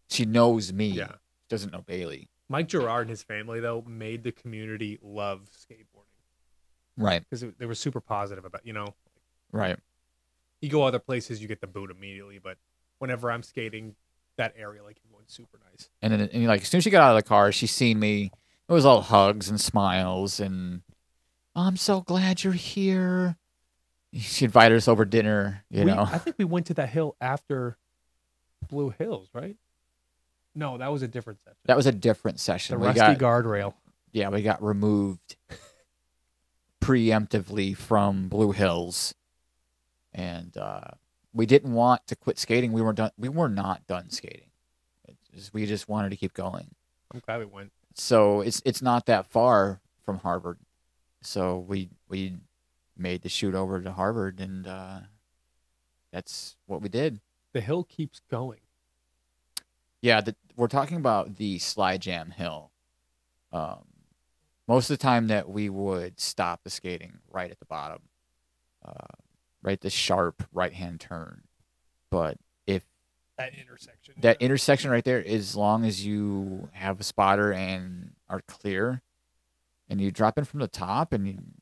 she knows me. Yeah. She doesn't know Bailey. Mike Gerard and his family, though, made the community love skateboarding Right. because they were super positive about, Right. you go other places, you get the boot immediately. But whenever I'm skating that area, like, everyone's super nice. And like as soon as she got out of the car, she seen me. It was all hugs and smiles and I'm so glad you're here. She invited us over dinner. You know. I think we went to that hill after Blue Hills, right? No, that was a different section. That was a different session. The We rusty got- guardrail. Yeah, we got removed preemptively from Blue Hills, and we didn't want to quit skating. We weren't done. We were not done skating. We just wanted to keep going. I'm glad we went. So it's not that far from Harvard. So we made the shoot over to Harvard, and that's what we did. The hill keeps going. Yeah, we're talking about the slide jam hill. Most of the time that we would stop the skating right at the bottom, right the sharp right-hand turn. But if That intersection. that intersection right there, as long as you have a spotter and are clear, and you drop in from the top and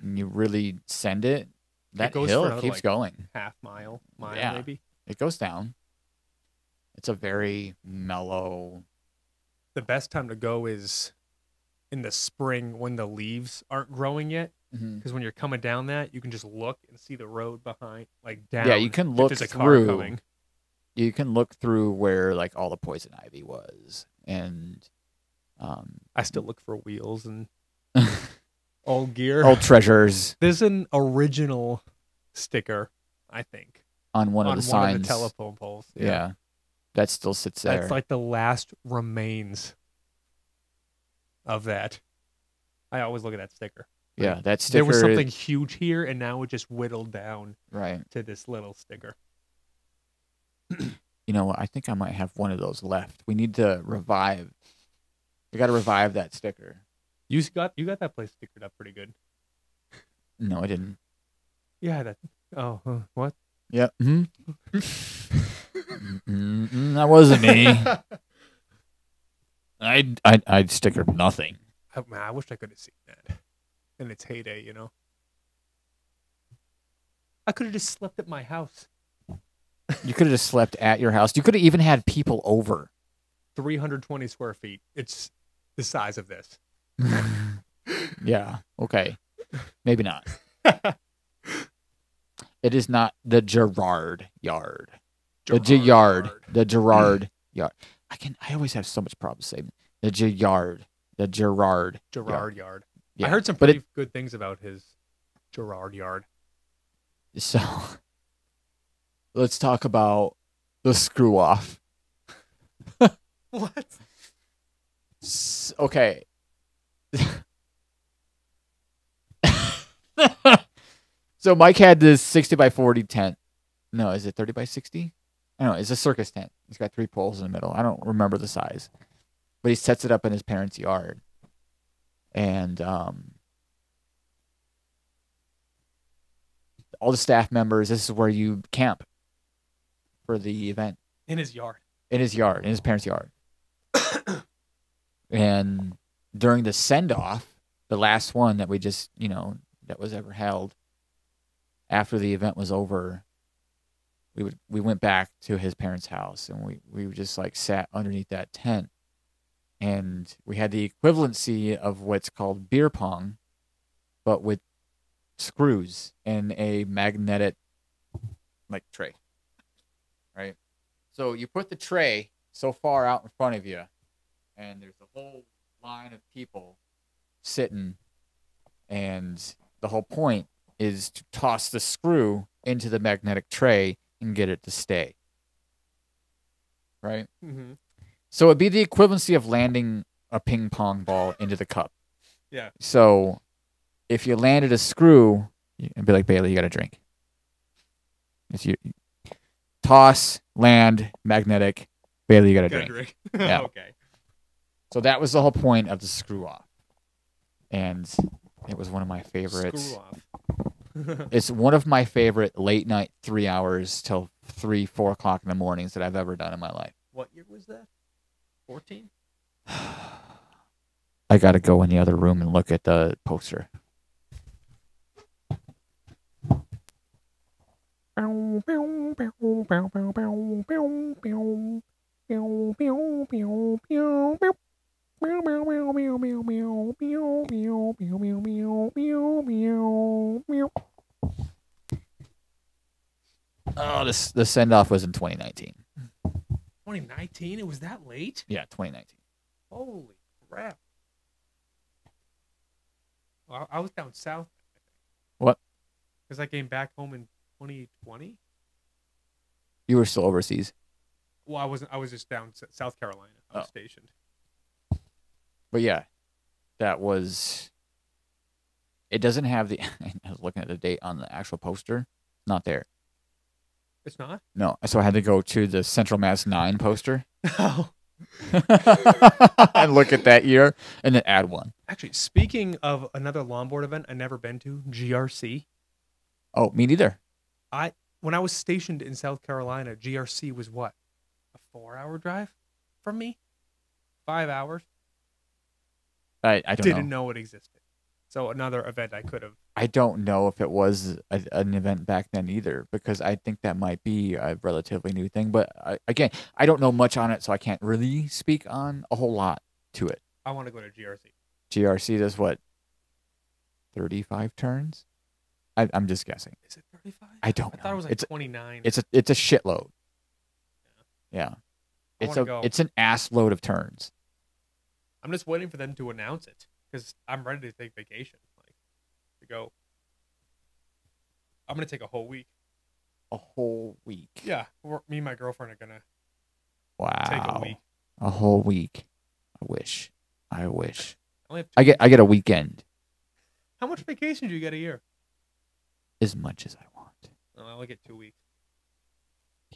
you really send it, that goes for hill another, keeps like, going. half mile, Yeah. maybe. It goes down. It's a very mellow. The best time to go is in the spring when the leaves aren't growing yet. Because when you're coming down that, you can just look and see the road behind, like down. Yeah, you can if look there's a car through. coming. You can look through where like all the poison ivy was, and I still look for wheels and old gear. old treasures There's an original sticker, I think, on one on of the one signs. of the telephone poles. Yeah, that still sits there. That's like the last remains of that. I always look at that sticker. Yeah, that sticker. There was something huge here, and now it just whittled down Right. to this little sticker. You know what? I think I might have one of those left. We need to revive. We got to revive that sticker. You got that place stickered up pretty good. No, I didn't. Yeah, that. Oh, what? Yep. That wasn't me. I'd stickered nothing. Man, I wish I could have seen that in its heyday. I could have just slept at my house. You could have just slept at your house. You could have even had people over. 320 square feet. It's the size of this. Yeah. Okay. Maybe not. It is not the Gerard yard. The Gerard. The Gerard yard. I always have so much problem saying the Gerard. The Gerard. Gerard yard. Yeah. I heard some But pretty good things about his Gerard yard. So let's talk about the screw off. What? Okay. So Mike had this 60 by 40 tent. No, is it 30 by 60? I don't know. It's a circus tent. It's got 3 poles in the middle. I don't remember the size. But he sets it up in his parents' yard. And all the staff members, this is where you camp for the event. In his yard. In his yard, in his parents' yard. And during the send-off, the last one that we just, that was ever held, after the event was over, we went back to his parents' house, and we just like sat underneath that tent and we had the equivalency of what's called beer pong, but with screws and a magnetic like tray. Right? So you put the tray so far out in front of you, and there's a whole line of people sitting, and the whole point is to toss the screw into the magnetic tray and get it to stay. Right? Mm-hmm. So it'd be the equivalency of landing a ping pong ball into the cup. Yeah. So if you landed a screw, it'd be like, Bailey, you got to drink. If you toss, land, magnetic, Bailey, you got to drink. Yeah. Okay. So that was the whole point of the screw off. And it was one of my favorites. Screw off. It's one of my favorite late night 3 hours till 3, 4 o'clock in the mornings that I've ever done in my life. What year was that? 14? I got to go in the other room and look at the poster. Oh, the send off was in 2019. 2019? It was that late? Yeah, 2019. Holy crap. Well, I was down south. What? Because I came back home in 2020. You were still overseas. Well, I wasn't. I was just down South Carolina. I was stationed. But yeah, that was. It doesn't have the. I was looking at the date on the actual poster. Not there. It's not? No. So I had to go to the Central Mass 9 poster. Oh. And look at that year and then add one. Actually, speaking of another longboard event I never been to, GRC. Oh, me neither. When I was stationed in South Carolina, GRC was what? A 4-hour drive from me? 5 hours? I don't Didn't know. know it existed. So another event I could have. I don't know if it was an event back then either, because I think that might be a relatively new thing. But again, I don't know much on it, so I can't really speak on a whole lot to it. I want to go to GRC. GRC does what? 35 turns? I'm just guessing. Is it 35? I don't know. I thought it was like 29. It's a shitload. Yeah. Go. It's an ass load of turns. I'm just waiting for them to announce it because I'm ready to take vacation. Like to go. I'm gonna take a whole week. A whole week. Yeah, me and my girlfriend are gonna take a week. A whole week. I wish. I I get a weekend. How much vacation do you get a year? As much as I want. Oh, I only get 2 weeks.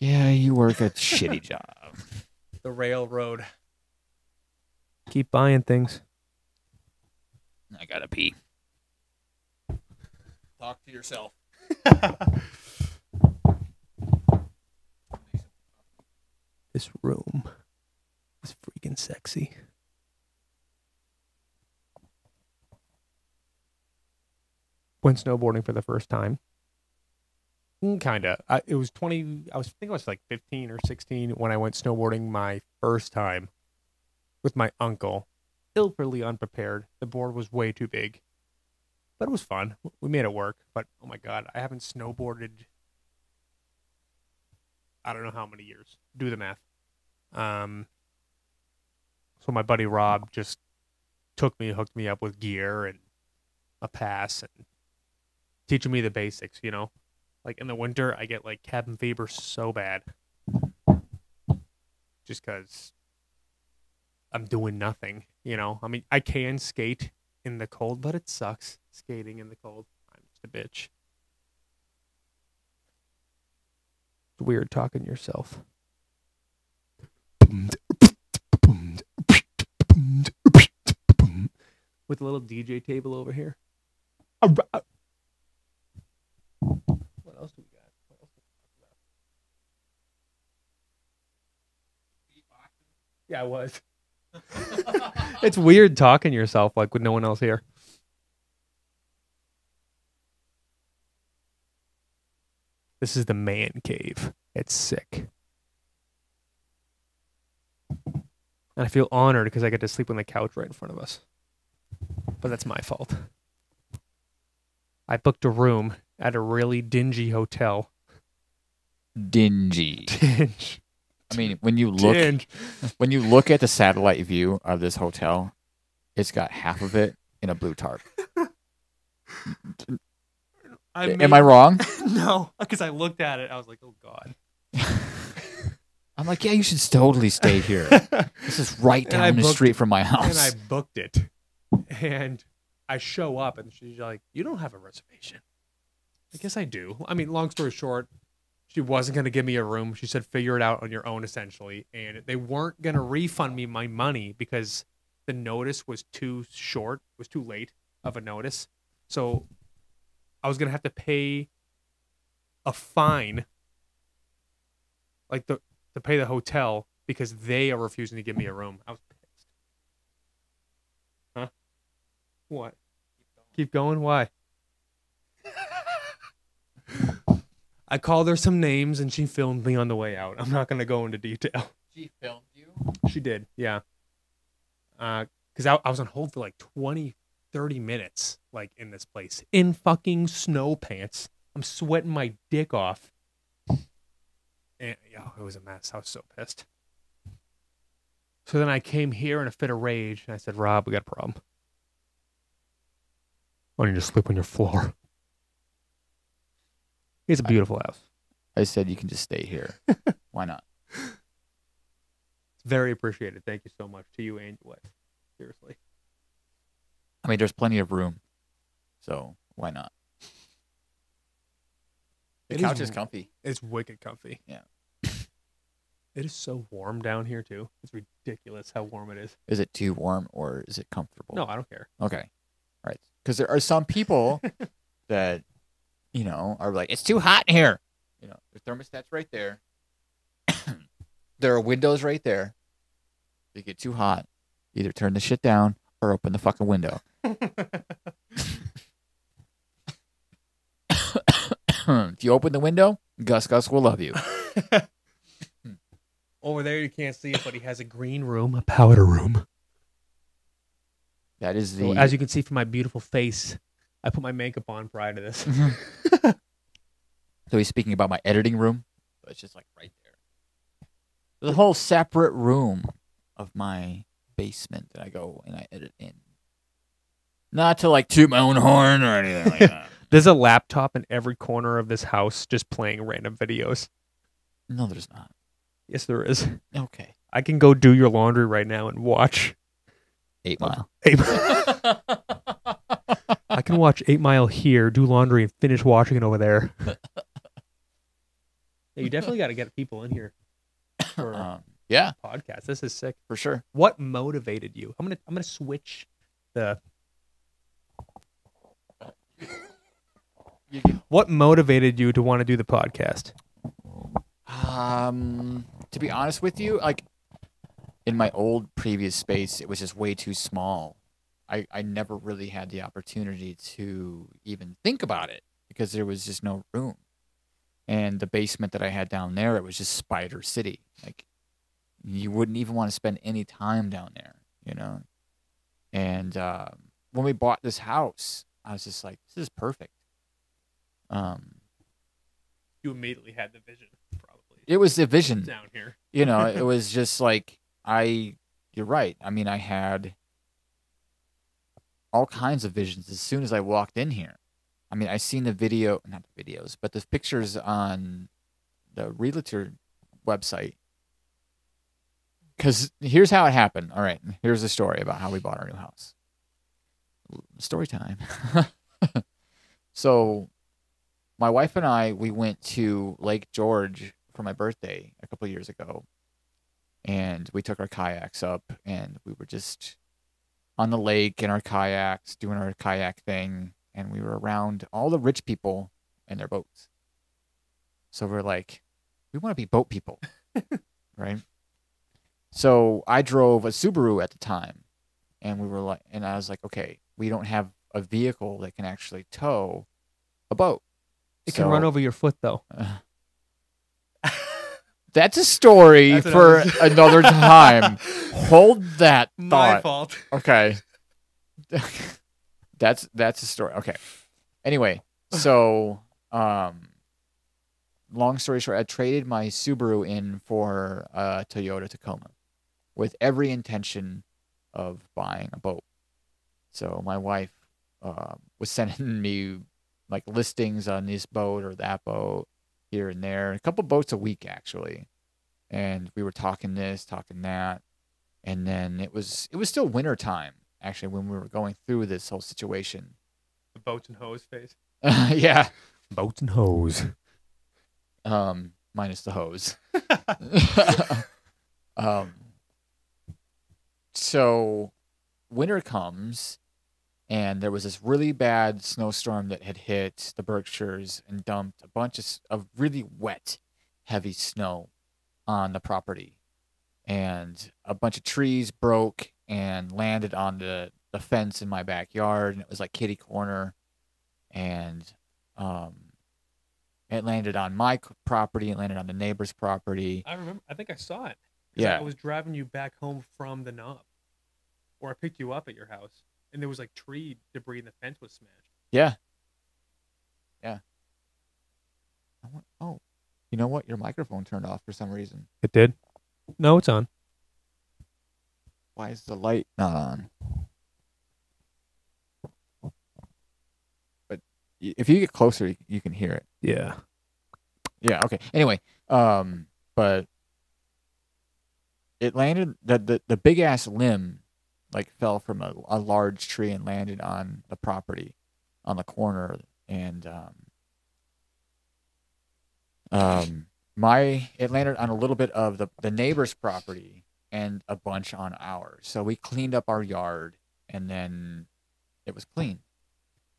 Yeah, you work a shitty job. The railroad. Keep buying things. I gotta pee. Talk to yourself. This room is freaking sexy. Went snowboarding for the first time. Kinda. It was 20. I think I was like 15 or 16 when I went snowboarding my first time with my uncle. Illegally unprepared. The board was way too big, but it was fun. We made it work. But oh my god, I haven't snowboarded. I don't know how many years. Do the math. So my buddy Rob just hooked me up with gear and a pass and teaching me the basics, you know. Like in the winter, I get like cabin fever so bad. Just because I'm doing nothing, you know. I mean, I can skate in the cold, but it sucks skating in the cold. I'm just a bitch. It's weird talking to yourself. With a little DJ table over here. What else do we got? What else do we talk about? Yeah, I was. It's weird talking to yourself like with no one else here. This is the man cave. It's sick. And I feel honored because I get to sleep on the couch right in front of us. But that's my fault. I booked a room at a really dingy hotel. Dingy. Dinge. I mean, when you look at the satellite view of this hotel, it's got half of it in a blue tarp. Am I wrong? No, because I looked at it. I was like, oh, God. I'm like, yeah, you should totally stay here. This is right down the street from my house. And I booked it. And I show up, and she's like, you don't have a reservation. I guess I do. I mean, long story short, she wasn't going to give me a room. She said, figure it out on your own, essentially. And they weren't going to refund me my money because the notice was too short, was too late of a notice. So I was going to have to pay a fine, like to pay the hotel because they are refusing to give me a room. I was pissed. Huh? What? Keep going? Why? I called her some names and she filmed me on the way out. I'm not going to go into detail. She filmed you? She did, yeah. Because I was on hold for like 20, 30 minutes, like in this place, in fucking snow pants. I'm sweating my dick off. And yeah, it was a mess. I was so pissed. So then I came here in a fit of rage and I said, Rob, we got a problem. I need to sleep on your floor. It's a beautiful house. I said you can just stay here. Why not? It's very appreciated. Thank you so much to you and your wife. Seriously. I mean, there's plenty of room. So why not? The couch is comfy. It's wicked comfy. Yeah. It is so warm down here, too. It's ridiculous how warm it is. Is it too warm or is it comfortable? No, I don't care. Okay. All right. Because there are some people that, you know, are like, it's too hot in here. You know, the thermostat's right there. There are windows right there. If you get too hot, either turn the shit down or open the fucking window. If you open the window, Gus will love you. Over there, you can't see it, but he has a green room, a powder room. That is the... So, as you can see from my beautiful face, I put my makeup on prior to this. So he's speaking about my editing room. It's just like right there. There's a whole separate room of my basement that I go and I edit in. Not to like toot my own horn or anything like that. There's a laptop in every corner of this house just playing random videos. No, there's not. Yes, there is. Okay. I can go do your laundry right now and watch 8 Mile. 8 Mile. I can watch 8 Mile here, do laundry, and finish watching it over there. Yeah, you definitely got to get people in here for yeah, podcast. This is sick for sure. What motivated you? I'm gonna switch the. What motivated you to want to do the podcast? To be honest with you, like in my old previous space, it was just way too small. I never really had the opportunity to even think about it because there was just no room. And the basement that I had down there, it was just Spider City. Like you wouldn't even want to spend any time down there, you know? And when we bought this house, I was just like, this is perfect. You immediately had the vision, probably. It was the vision down here. You know, it was just like you're right. I mean, I had all kinds of visions as soon as I walked in here. I mean, I seen not the videos, but the pictures on the realtor website. Because here's how it happened. All right, here's the story about how we bought our new house. Story time. So my wife and I, we went to Lake George for my birthday a couple of years ago. And we took our kayaks up and we were just on the lake in our kayaks, doing our kayak thing. And we were around all the rich people and their boats. So we're like, we want to be boat people, right? So I drove a Subaru at the time. And I was like, okay, we don't have a vehicle that can actually tow a boat. It can run over your foot, though. That's a story That's for another- another time. Hold that My thought. fault. Okay. That's a story. Okay. Anyway, so long story short, I traded my Subaru in for a Toyota Tacoma with every intention of buying a boat. So my wife was sending me like listings on this boat or that boat here and there, a couple boats a week actually. And we were talking this, talking that, and then it was still winter time actually when we were going through this whole situation. The boats and hose phase. Yeah, Boats and hose. minus the hose. So winter comes, and there was this really bad snowstorm that had hit the Berkshires and dumped a bunch of really wet, heavy snow on the property. And a bunch of trees broke and landed on the fence in my backyard, and it was like kitty corner. And it landed on my property, it landed on the neighbor's property. I remember. I think I saw it. 'Cause Yeah. I was driving you back home from the knob, or I picked you up at your house, and there was like tree debris, and the fence was smashed. Yeah. Oh, you know what? Your microphone turned off for some reason. It did. No, it's on. Why is the light not on? But if you get closer, you can hear it. Yeah. Yeah. Okay. Anyway, but it landed the big ass limb like fell from a large tree and landed on the property on the corner, and it landed on a little bit of the neighbor's property and a bunch on ours. So we cleaned up our yard, and then it was clean,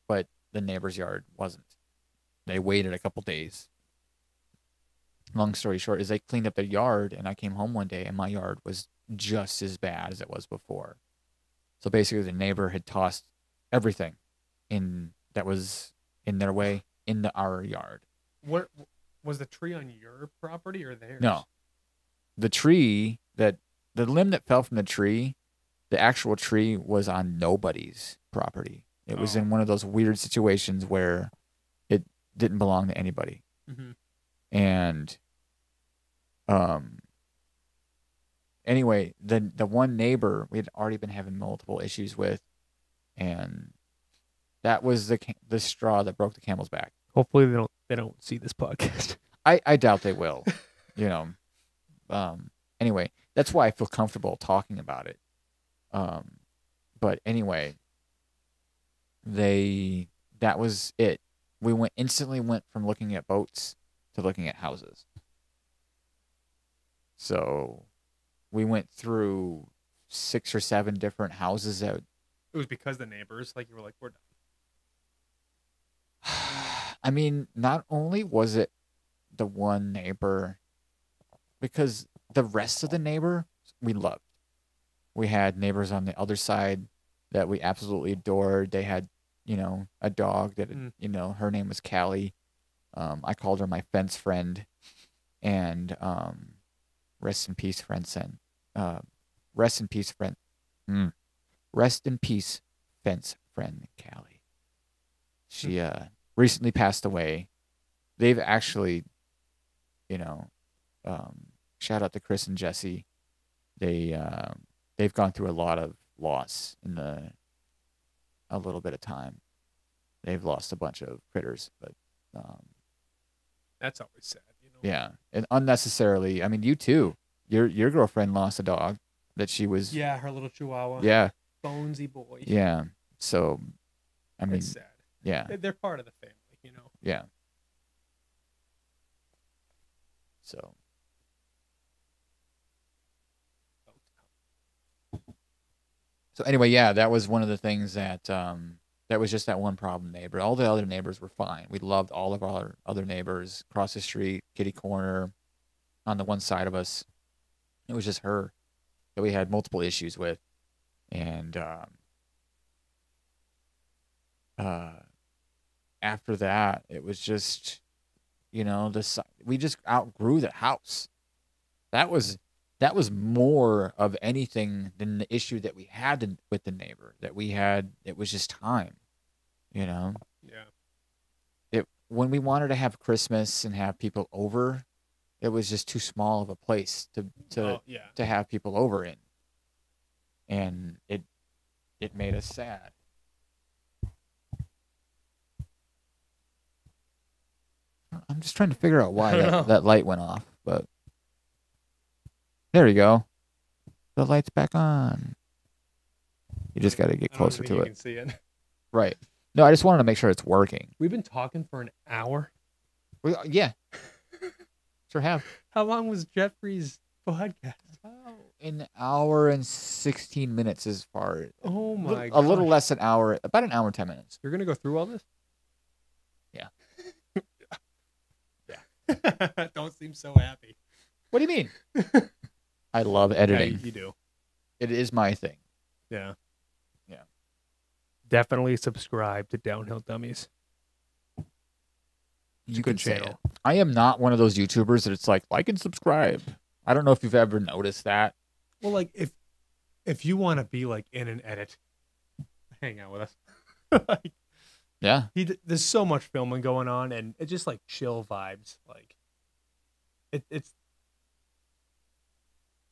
but the neighbor's yard wasn't. They waited a couple days. Long story short is they cleaned up their yard, and I came home one day and my yard was just as bad as it was before. So basically the neighbor had tossed everything that was in their way into our yard. What was the tree on your property or theirs? No. The limb that fell from the tree, the actual tree was on nobody's property. It was in one of those weird situations where it didn't belong to anybody. Mm-hmm. And anyway, the one neighbor we had already been having multiple issues with, and that was the straw that broke the camel's back. Hopefully they don't see this podcast. I doubt they will. Anyway, that's why I feel comfortable talking about it. But anyway, that was it. We instantly went from looking at boats to looking at houses. So we went through 6 or 7 different houses that It was because the neighbors, like you were like, we're done. I mean, not only was it the one neighbor, because the rest of the neighbor we loved. We had neighbors on the other side that we absolutely adored. They had, a dog that, her name was Callie. I called her my fence friend, and rest in peace, friend. Rest in peace, friend. Rest in peace, fence friend Callie. She recently passed away. They've actually, shout out to Chris and Jesse. They've gone through a lot of loss in a little bit of time. They've lost a bunch of critters, but That's always sad, yeah, and unnecessarily. I mean, you too. Your girlfriend lost a dog that she was. Yeah, her little chihuahua. Yeah. Bonesy boy. Yeah. So, I mean, It's sad. yeah. They're part of the family, Yeah. So. So anyway, yeah, that was one of the things that that was just that one problem neighbor. All the other neighbors were fine. We loved all of our other neighbors across the street, kitty corner, on the one side of us. It was just her that we had multiple issues with, and after that, it was just, we just outgrew the house. That was more of anything than the issue that we had with the neighbor that we had. It was just time, you know. Yeah. When we wanted to have Christmas and have people over, it was just too small of a place to have people over in, and it made us sad. I'm just trying to figure out why that light went off, but there you go. The light's back on. You just got to get closer to it. You can see it. Right. No, I just wanted to make sure it's working. We've been talking for an hour. Yeah. Sure have. How long was Jeffrey's podcast? An hour and 16 minutes as far. Oh my god. A little less than an hour, about an hour and 10 minutes. You're going to go through all this? Yeah. Yeah. Don't seem so happy. What do you mean? I love editing. Yeah, you do. It is my thing. Yeah. Yeah. Definitely subscribe to Downhill Dummies. You could channel. I am not one of those YouTubers that it's like and subscribe. I don't know if you've ever noticed that. Well, like if you want to be like in an edit, hang out with us. Like, yeah. There's so much filming going on, and it's just like chill vibes. Like it's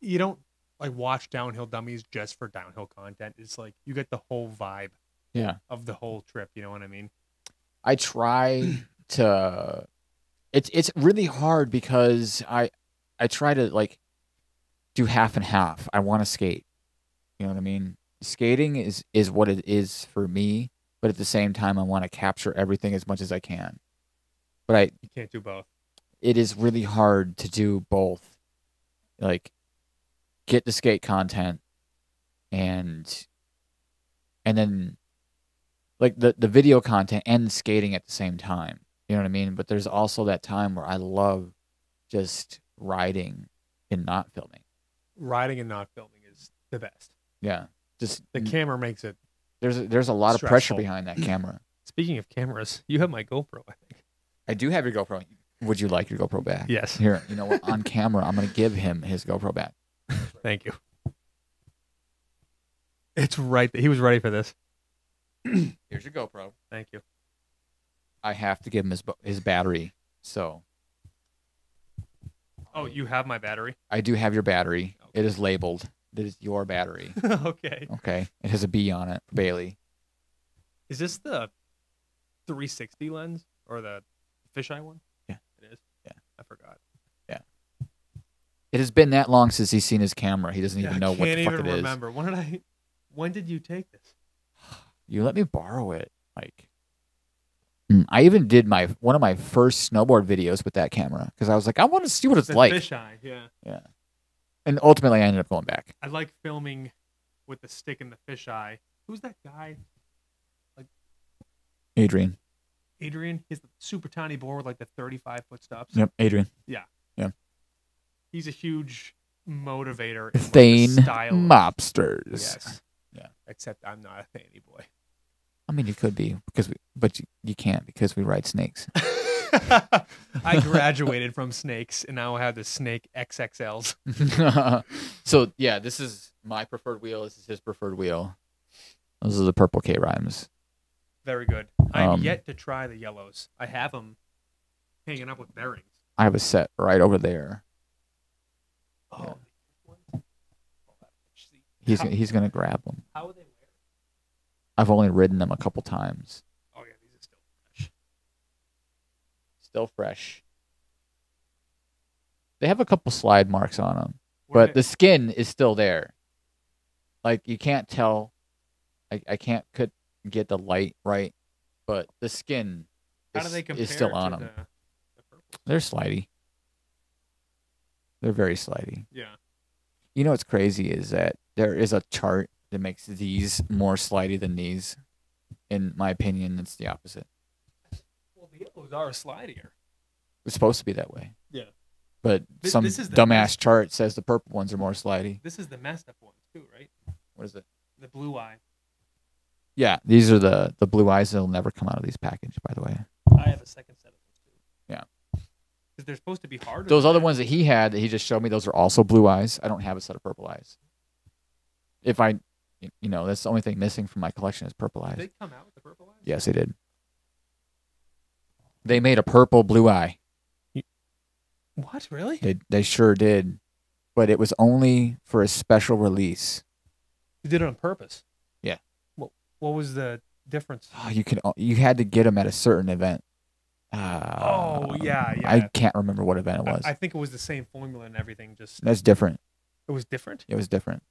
you don't like watch Downhill Dummies just for downhill content. It's like you get the whole vibe. Yeah. Of the whole trip. You know what I mean? I try to. It's really hard because I try to like do half and half. I want to skate. You know what I mean? Skating is what it is for me, but at the same time I want to capture everything as much as I can. But you can't do both. It is really hard to do both. Like get the skate content and then like the video content and skating at the same time. You know what I mean? But there's also that time where I love just riding and not filming. Riding and not filming is the best. Yeah. Just the camera makes it. There's a lot of pressure behind that camera. Speaking of cameras, you have my GoPro, I think. I do have your GoPro. Would you like your GoPro back? Yes. Here, you know what? On camera, I'm going to give him his GoPro back. Thank you. It's right. He was ready for this. Here's your GoPro. Thank you. I have to give him his battery, so. Oh, you have my battery? I do have your battery. Okay. It is labeled. It is your battery. Okay. Okay. It has a B on it, Bailey. Is this the 360 lens or the fisheye one? Yeah. It is? Yeah. I forgot. Yeah. It has been that long since he's seen his camera. He doesn't even know what the fuck it is. I can't even remember. When did you take this? You let me borrow it. Like, I even did one of my first snowboard videos with that camera because I was like, I want to see what it's like. Fisheye, yeah. Yeah. And ultimately, I ended up going back. I like filming with the stick and the fisheye. Who's that guy? Like Adrian. Adrian? He's the super tiny board with like the 35-foot stops. Yep, Adrian. Yeah. Yeah. He's a huge motivator. Thane mobsters. Yes. Yeah. Except I'm not a Thane boy. I mean, you could be but you can't because we ride snakes. I graduated from snakes, and now I have the snake XXLs. So yeah, this is my preferred wheel. This is his preferred wheel. Those are the purple K-Rimes. Very good. I'm yet to try the yellows. I have them hanging up with bearings. I have a set right over there. Oh. Yeah. He's gonna grab them. How are they? I've only ridden them a couple times. Oh yeah, these are still fresh. Still fresh. They have a couple slide marks on them, but the skin is still there. Like you can't tell. I can't get the light right, but the skin is still on them. They're slidey. They're very slidey. Yeah. You know what's crazy is that there is a chart that makes these more slidey than these. In my opinion, it's the opposite. Well, the yellows are slidier. It's supposed to be that way. Yeah. But some dumbass chart says the purple ones are more slidey. This is the messed up ones too, right? What is it? The blue eye. Yeah, these are the blue eyes that'll never come out of these package, by the way. I have a second set of those too. Yeah. Because they're supposed to be harder. Those than other that. ones that he had that he just showed me, those are also blue eyes. I don't have a set of purple eyes. If I, that's the only thing missing from my collection is purple eyes. Did they come out with the purple eyes? Yes, they did. They made a purple blue eye. What, really? They sure did. But it was only for a special release. You did it on purpose? Yeah. What was the difference? You had to get them at a certain event. Yeah. I can't remember what event it was. I think it was the same formula and everything. Just That's different. it was different. It was different.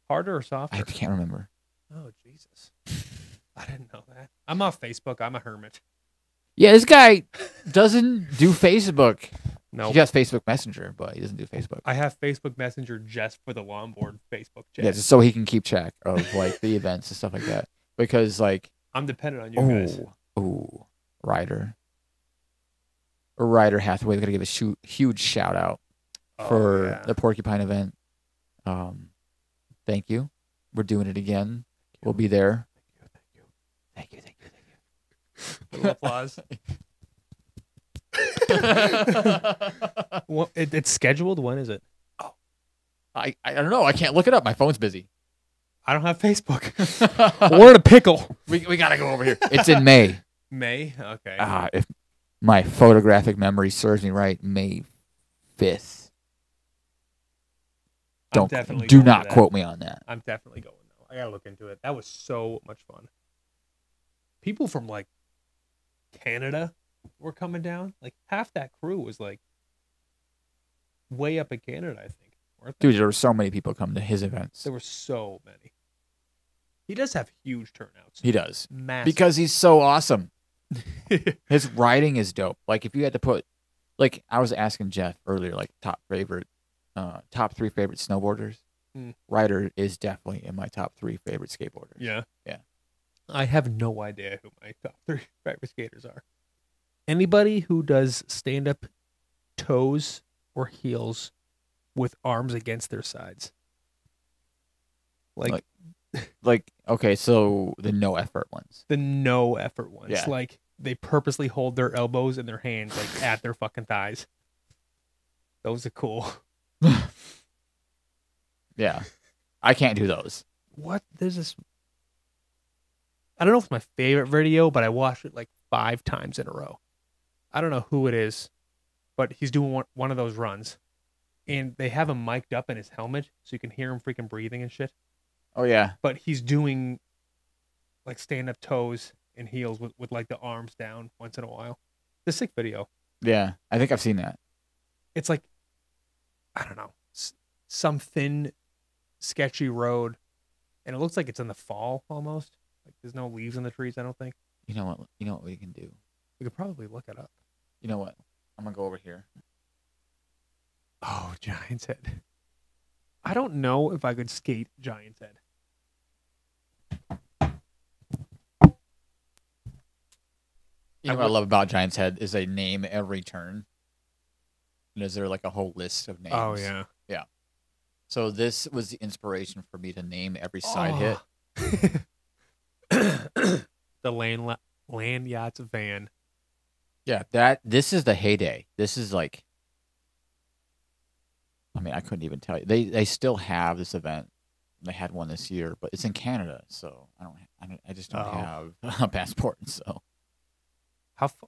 Harder or softer? I can't remember. Oh Jesus! I didn't know that. I'm off Facebook. I'm a hermit. Yeah, this guy doesn't do Facebook. No, He has Facebook Messenger, but he doesn't do Facebook. I have Facebook Messenger just for the Longboard Facebook chat. Yeah, just so he can keep track of like the events and stuff like that. Because like, I'm dependent on you guys. Ryder Hathaway, we gotta give a huge shout out for the Porcupine event. Thank you. We're doing it again. We'll be there. Thank you. Little applause. Well, it's scheduled. When is it? I don't know. I can't look it up. My phone's busy. I don't have Facebook. We're in a pickle. We gotta go over here. It's in May. May. Okay. If my photographic memory serves me right, May 5th. I'm definitely Do going not to that. quote me on that. I'm definitely going though. I gotta look into it. That was so much fun. People from like Canada were coming down. Like half that crew was like way up in Canada, I think. Weren't they? Dude, there were so many people coming to his events. There were so many. He does have huge turnouts. He does. Massive. Because he's so awesome. His riding is dope. Like if you had to put, like I was asking Jeff earlier, like top 3 favorite snowboarders. Ryder is definitely in my top 3 favorite skateboarders. Yeah. Yeah. I have no idea who my top 3 favorite skaters are. Anybody who does stand-up toes or heels with arms against their sides. Like okay, so the no effort ones. the no effort ones. Yeah. Like they purposely hold their elbows and their hands like at their fucking thighs. Those are cool. Yeah. I can't do those. What? There's this. I don't know if it's my favorite video, but I watched it like 5 times in a row. I don't know who it is, but he's doing one of those runs. And they have him mic'd up in his helmet so you can hear him freaking breathing and shit. Oh yeah. But he's doing like stand-up toes and heels with like the arms down once in a while. It's a sick video. Yeah. I think I've seen that. It's like, I don't know, some thin, sketchy road. And it looks like it's in the fall almost. Like there's no leaves on the trees, I don't think. You know what we can do? We could probably look it up. You know what? I'm gonna go over here. Oh, Giant's Head. I don't know if I could skate Giant's Head. You know what I love about Giant's Head is they name every turn. And is there like a whole list of names? Oh, yeah. Yeah. So this was the inspiration for me to name every side hit. The Landyachtz van. Yeah, this is the heyday. This is like, I mean, I couldn't even tell you. They still have this event. They had one this year, but it's in Canada, so I just don't have a passport. So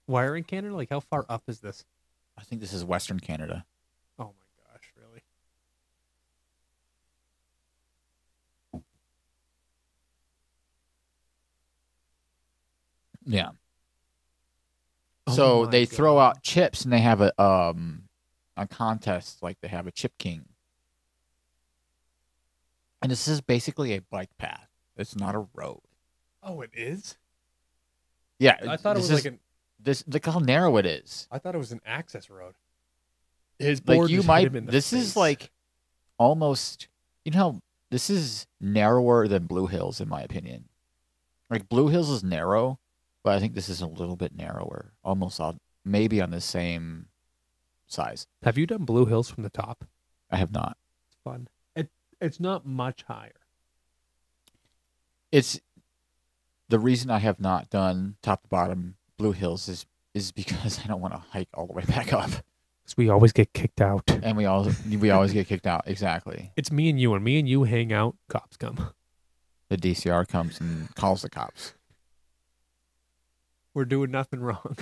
Why are in Canada? Like, how far up is this? I think this is Western Canada. Oh my gosh, really? Yeah. Oh So my they throw God. out chips, and they have a contest, like they have a Chip King. And this is basically a bike path. It's not a road. Oh, it is? Yeah, I thought it was like look how narrow it is. I thought it was an access road. His Like board you just hit might. him in the This is face. like almost. You know, this is narrower than Blue Hills, in my opinion. Like Blue Hills is narrow, but I think this is a little bit narrower, almost maybe on the same size. Have you done Blue Hills from the top? I have not. It's fun. It's not much higher. It's the reason I have not done top to bottom Blue Hills is because I don't want to hike all the way back up. Because we always get kicked out. And we always get kicked out. Exactly. It's me and you. When me and you hang out, cops come. The DCR comes and calls the cops. We're doing nothing wrong.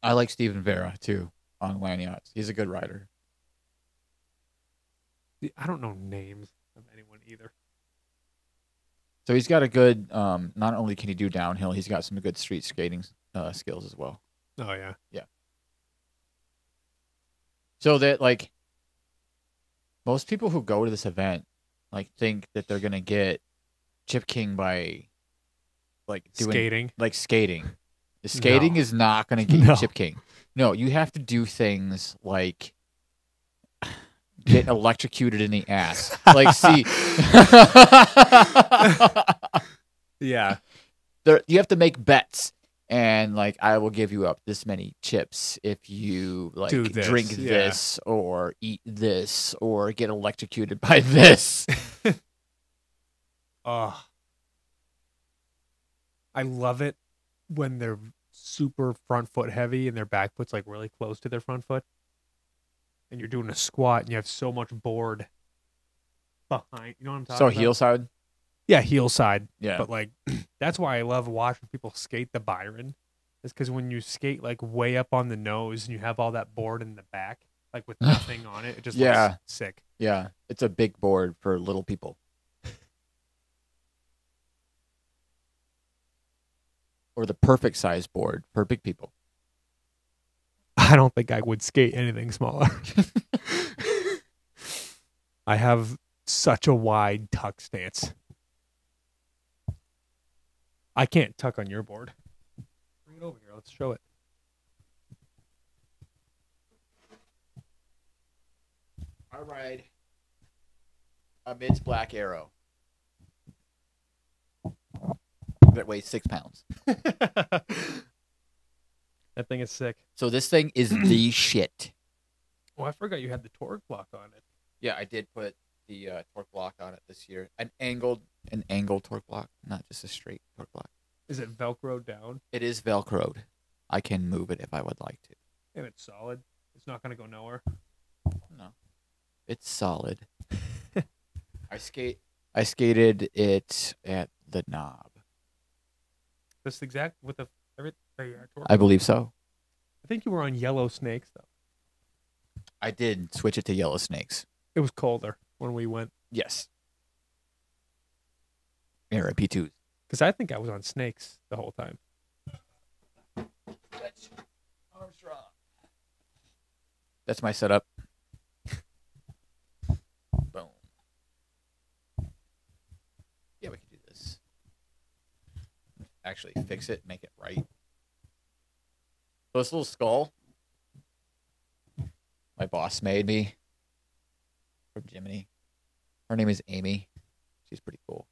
I like Steven Vera, too, on Landyachtz. He's a good rider. I don't know names of anyone either. So he's got a good, not only can he do downhill, he's got some good street skating skills as well. Oh, yeah. Yeah. So that, like, most people who go to this event, like, think that they're going to get Chip King by, like, doing... Skating. Like, skating. The skating is not going to get you Chip King. No, you have to do things like get electrocuted in the ass. Like, see... Yeah. You have to make bets. And, like, I will give you up this many chips if you, like, drink this or eat this or get electrocuted by this. I love it when they're super front foot heavy and their back foot's, like, really close to their front foot. And you're doing a squat and you have so much board behind. You know what I'm talking about? So, heel side? Yeah, heel side. Yeah. But, like, that's why I love watching people skate the Byron. It's because when you skate, like, way up on the nose and you have all that board in the back, like, with nothing on it, it just looks sick. Yeah. It's a big board for little people. Or the perfect size board for big people. I don't think I would skate anything smaller. I have such a wide tuck stance. I can't tuck on your board. Bring it over here. Let's show it. All right. Amidst Black Arrow. That weighs 6 pounds. That thing is sick. So this thing is the shit. Oh, I forgot you had the torque block on it. Yeah, I did put the torque block on it this year. An angled torque block, not just a straight torque block. Is it Velcroed down? It is Velcroed. I can move it if I would like to. And it's solid. It's not going to go nowhere. No. It's solid. I skated it at the knob. This exact with the torque. I believe so. I think you were on yellow snakes though. I did switch it to yellow snakes. It was colder when we went. Yes. Era P2s. Because I think I was on snakes the whole time. Armstrong. That's my setup. Boom. Yeah, we can do this. Actually fix it, make it right. So this little skull, my boss made me from Jiminy. Her name is Amy. She's pretty cool.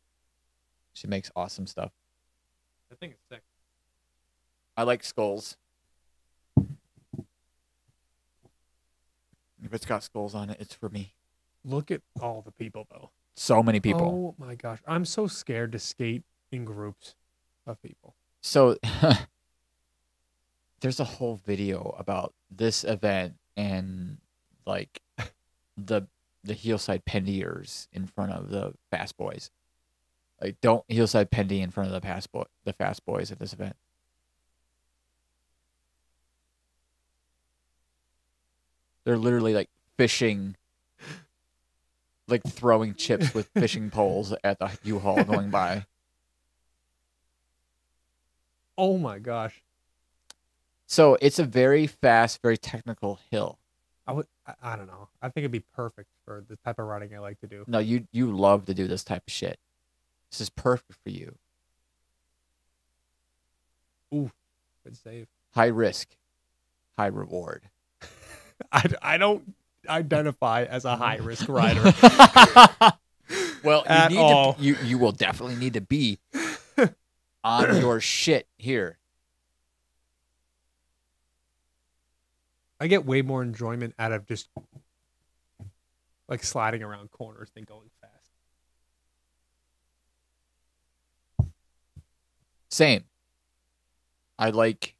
She makes awesome stuff. I think it's sick. I like skulls. If it's got skulls on it, it's for me. Look at all the people though. So many people. Oh my gosh. I'm so scared to skate in groups of people. So there's a whole video about this event and like the heelside pendiers in front of the fast boys. Like, don't heelside pendy in front of the fast boys at this event. They're literally like fishing, like throwing chips with fishing poles at the U-Haul going by. Oh my gosh. So it's a very fast, very technical hill. I don't know. I think it'd be perfect for the type of riding I like to do. No, you love to do this type of shit. This is perfect for you. Ooh, good save. High risk, high reward. I don't identify as a high risk rider. Well, at all. You will definitely need to be on your shit here. I get way more enjoyment out of just like sliding around corners than going fast. Same. I like.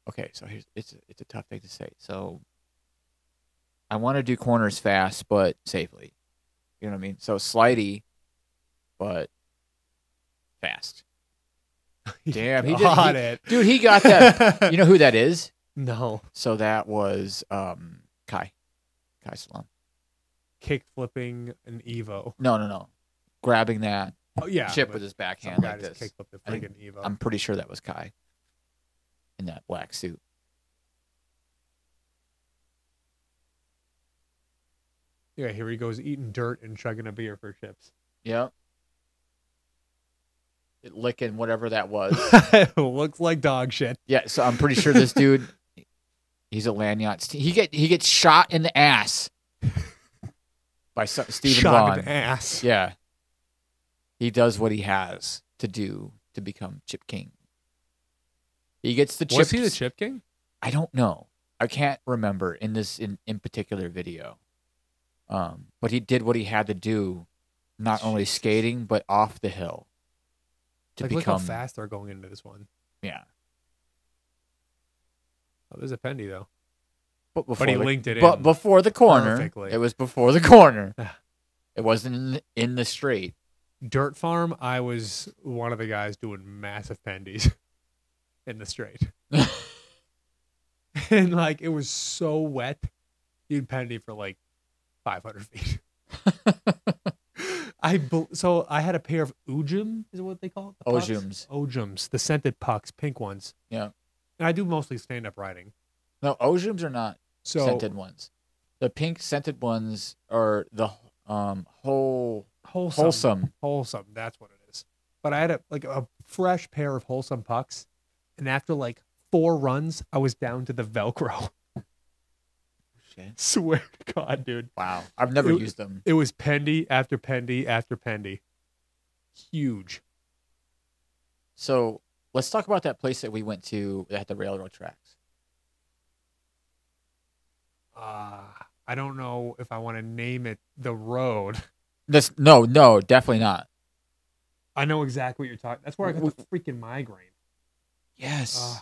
Okay, so it's a tough thing to say. So I want to do corners fast but safely. You know what I mean? So slidey, but fast. Damn, he got did. it. Dude, he got that. You know who that is? No. So that was Kai Salon. Kick flipping an Evo. No. Grabbing that Oh yeah. chip but with his some backhand guy like just this. kick flipped a I think- freaking Evo. I'm pretty sure that was Kai in that black suit. Yeah, here he goes eating dirt and chugging a beer for chips. Yep. Licking whatever that was. Looks like dog shit. Yeah, so I'm pretty sure this dude, he's a Landyachtz. He gets shot in the ass by Stephen Shot Vaughn. in the ass. Yeah. He does what he has to do to become Chip King. He gets the chips. Was he the Chip King? I don't know. I can't remember in this in particular video. But he did what he had to do, not only skating but off the hill to Like, look become. how fast they're going into this one. Yeah, Oh, there's a pendy though. but But he linked it But in before the corner, perfectly. it was before the corner. It wasn't in the straight. Dirt Farm, I was one of the guys doing massive pendies in the straight. And like it was so wet, you'd pendy for like 500 feet. So I had a pair of Ujum, is what they call it? The pucks? Ojums. Ojums, the scented pucks, pink ones. Yeah. And I do mostly stand up riding. No, Ojums are not So scented ones. The pink scented ones are the wholesome. Wholesome, that's what it is. But I had a fresh pair of wholesome pucks, and after like 4 runs, I was down to the Velcro. Shit. Swear to God, dude. Wow, I've never used them. It was pendy after pendy after pendy. Huge. So let's talk about that place that we went to at the railroad tracks. I don't know if I want to name it the road. No, definitely not. I know exactly what you're talking. That's where I got the freaking migraine. Yes,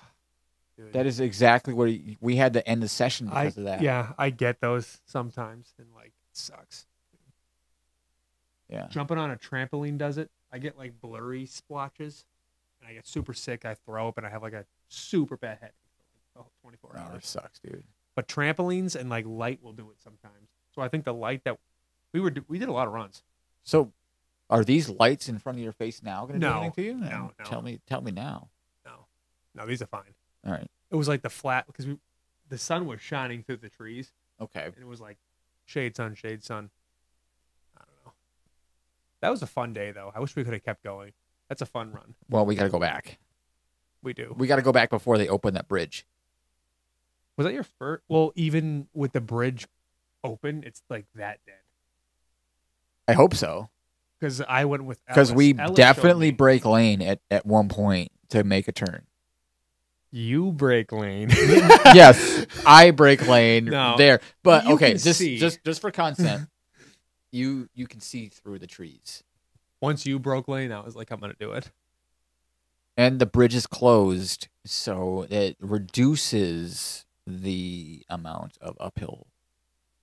Dude. that is exactly what we had to end the session because of that. Yeah, I get those sometimes, and like it sucks. Yeah. Jumping on a trampoline does it. I get like blurry splotches, and I get super sick. I throw up, and I have like a super bad headache for like 24 Oh, that hours. sucks, dude. But trampolines and like light will do it sometimes. So I think the light that we did a lot of runs. So, are these lights in front of your face now going to do No. anything to you? No. Tell me now. No, these are fine. All right. It was like the flat because the sun was shining through the trees, Okay. and it was like shade sun, shade sun. I don't know. That was a fun day though. I wish we could have kept going. That's a fun run. Well, we got to go back. We do. We got to go back before they open that bridge. Was that your first? Well, even with the bridge open, it's like that dead. I hope so. Because I went with Because Ellis. we Ellis definitely showed me. break lane at one point to make a turn. You break lane. Yes, I break lane No, there. But you okay, can see. just for content, you can see through the trees. Once you broke lane, I was like, I'm gonna do it. And the bridge is closed, so it reduces the amount of uphill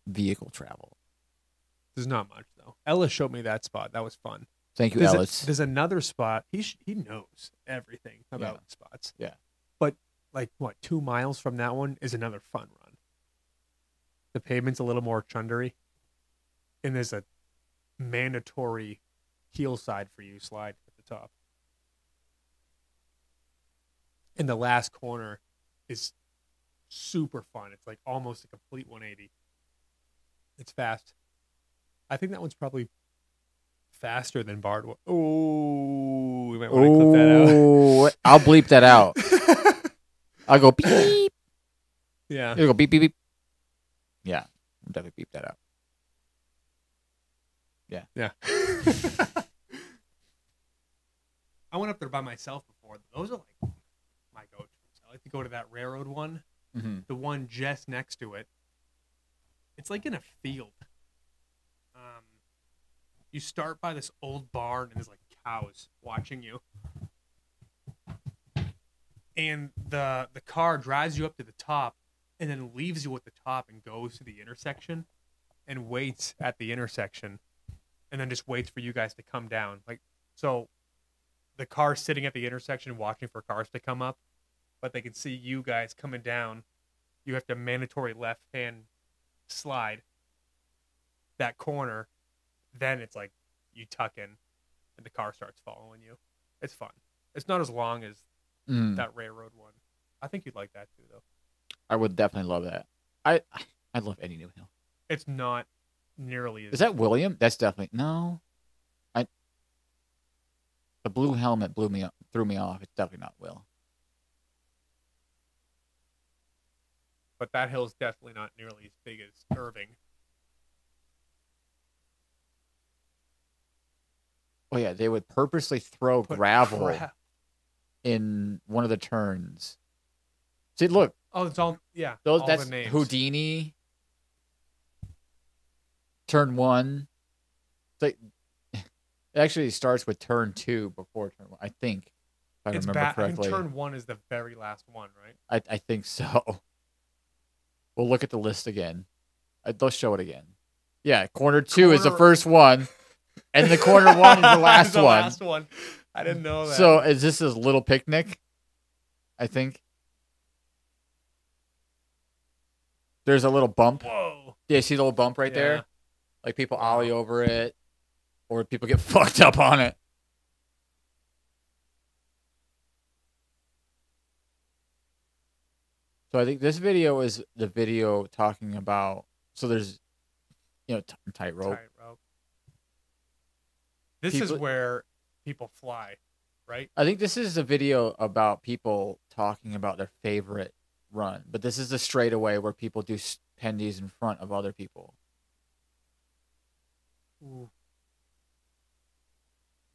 vehicle travel. There's not much though. Ellis showed me that spot. That was fun. Thank you, There's, Ellis. there's another spot. He knows everything about Yeah. spots. Yeah. But like what, 2 miles from that one is another fun run. The pavement's a little more chundery, and there's a mandatory heel side for you slide at the top. And the last corner is super fun. It's like almost a complete 180. It's fast. I think that one's probably faster than Bard. Oh, we might want to clip that out. Oh, I'll bleep that out. I'll go beep. Yeah. It'll go beep beep beep. Yeah, I'll definitely beep that out. Yeah. I went up there by myself before. Those are like my go-tos. I like to go to that railroad one, Mm-hmm. the one just next to it. It's like in a field. You start by this old barn, and there's like cows watching you. and the car drives you up to the top, and then leaves you at the top and goes to the intersection, and waits at the intersection, and then just waits for you guys to come down. Like, so the car's sitting at the intersection watching for cars to come up, but they can see you guys coming down. You have to mandatory left hand slide that corner. Then it's like you tuck in and the car starts following you. It's fun. It's not as long as that railroad one. I think you'd like that too, though. I would definitely love that. I love Eddie New Hill. It's not nearly as... Is that William? That's definitely... No. The blue helmet threw me off. It's definitely not Will. But that hill's definitely not nearly as big as Irving. Oh, yeah. They would purposely throw gravel in one of the turns. See, look. Oh, it's all... Yeah. That's the names. Houdini. Turn 1. It's like... It actually starts with turn 2 before turn 1, I think. If I remember correctly. I think turn 1 is the very last one, right? I think so. We'll look at the list again. They'll show it again. Yeah, corner 2 is the first one, and the corner 1 is the last one. Last one. I didn't know that. So is this a little picnic? I think. There's a little bump. Whoa. Yeah, you see the little bump right there? Like people ollie over it. Or people get fucked up on it. So I think this video is the video talking about... So there's, tightrope. This is where people fly, right? I think this is a video about people talking about their favorite run. But this is the straightaway where people do pendies in front of other people. Ooh.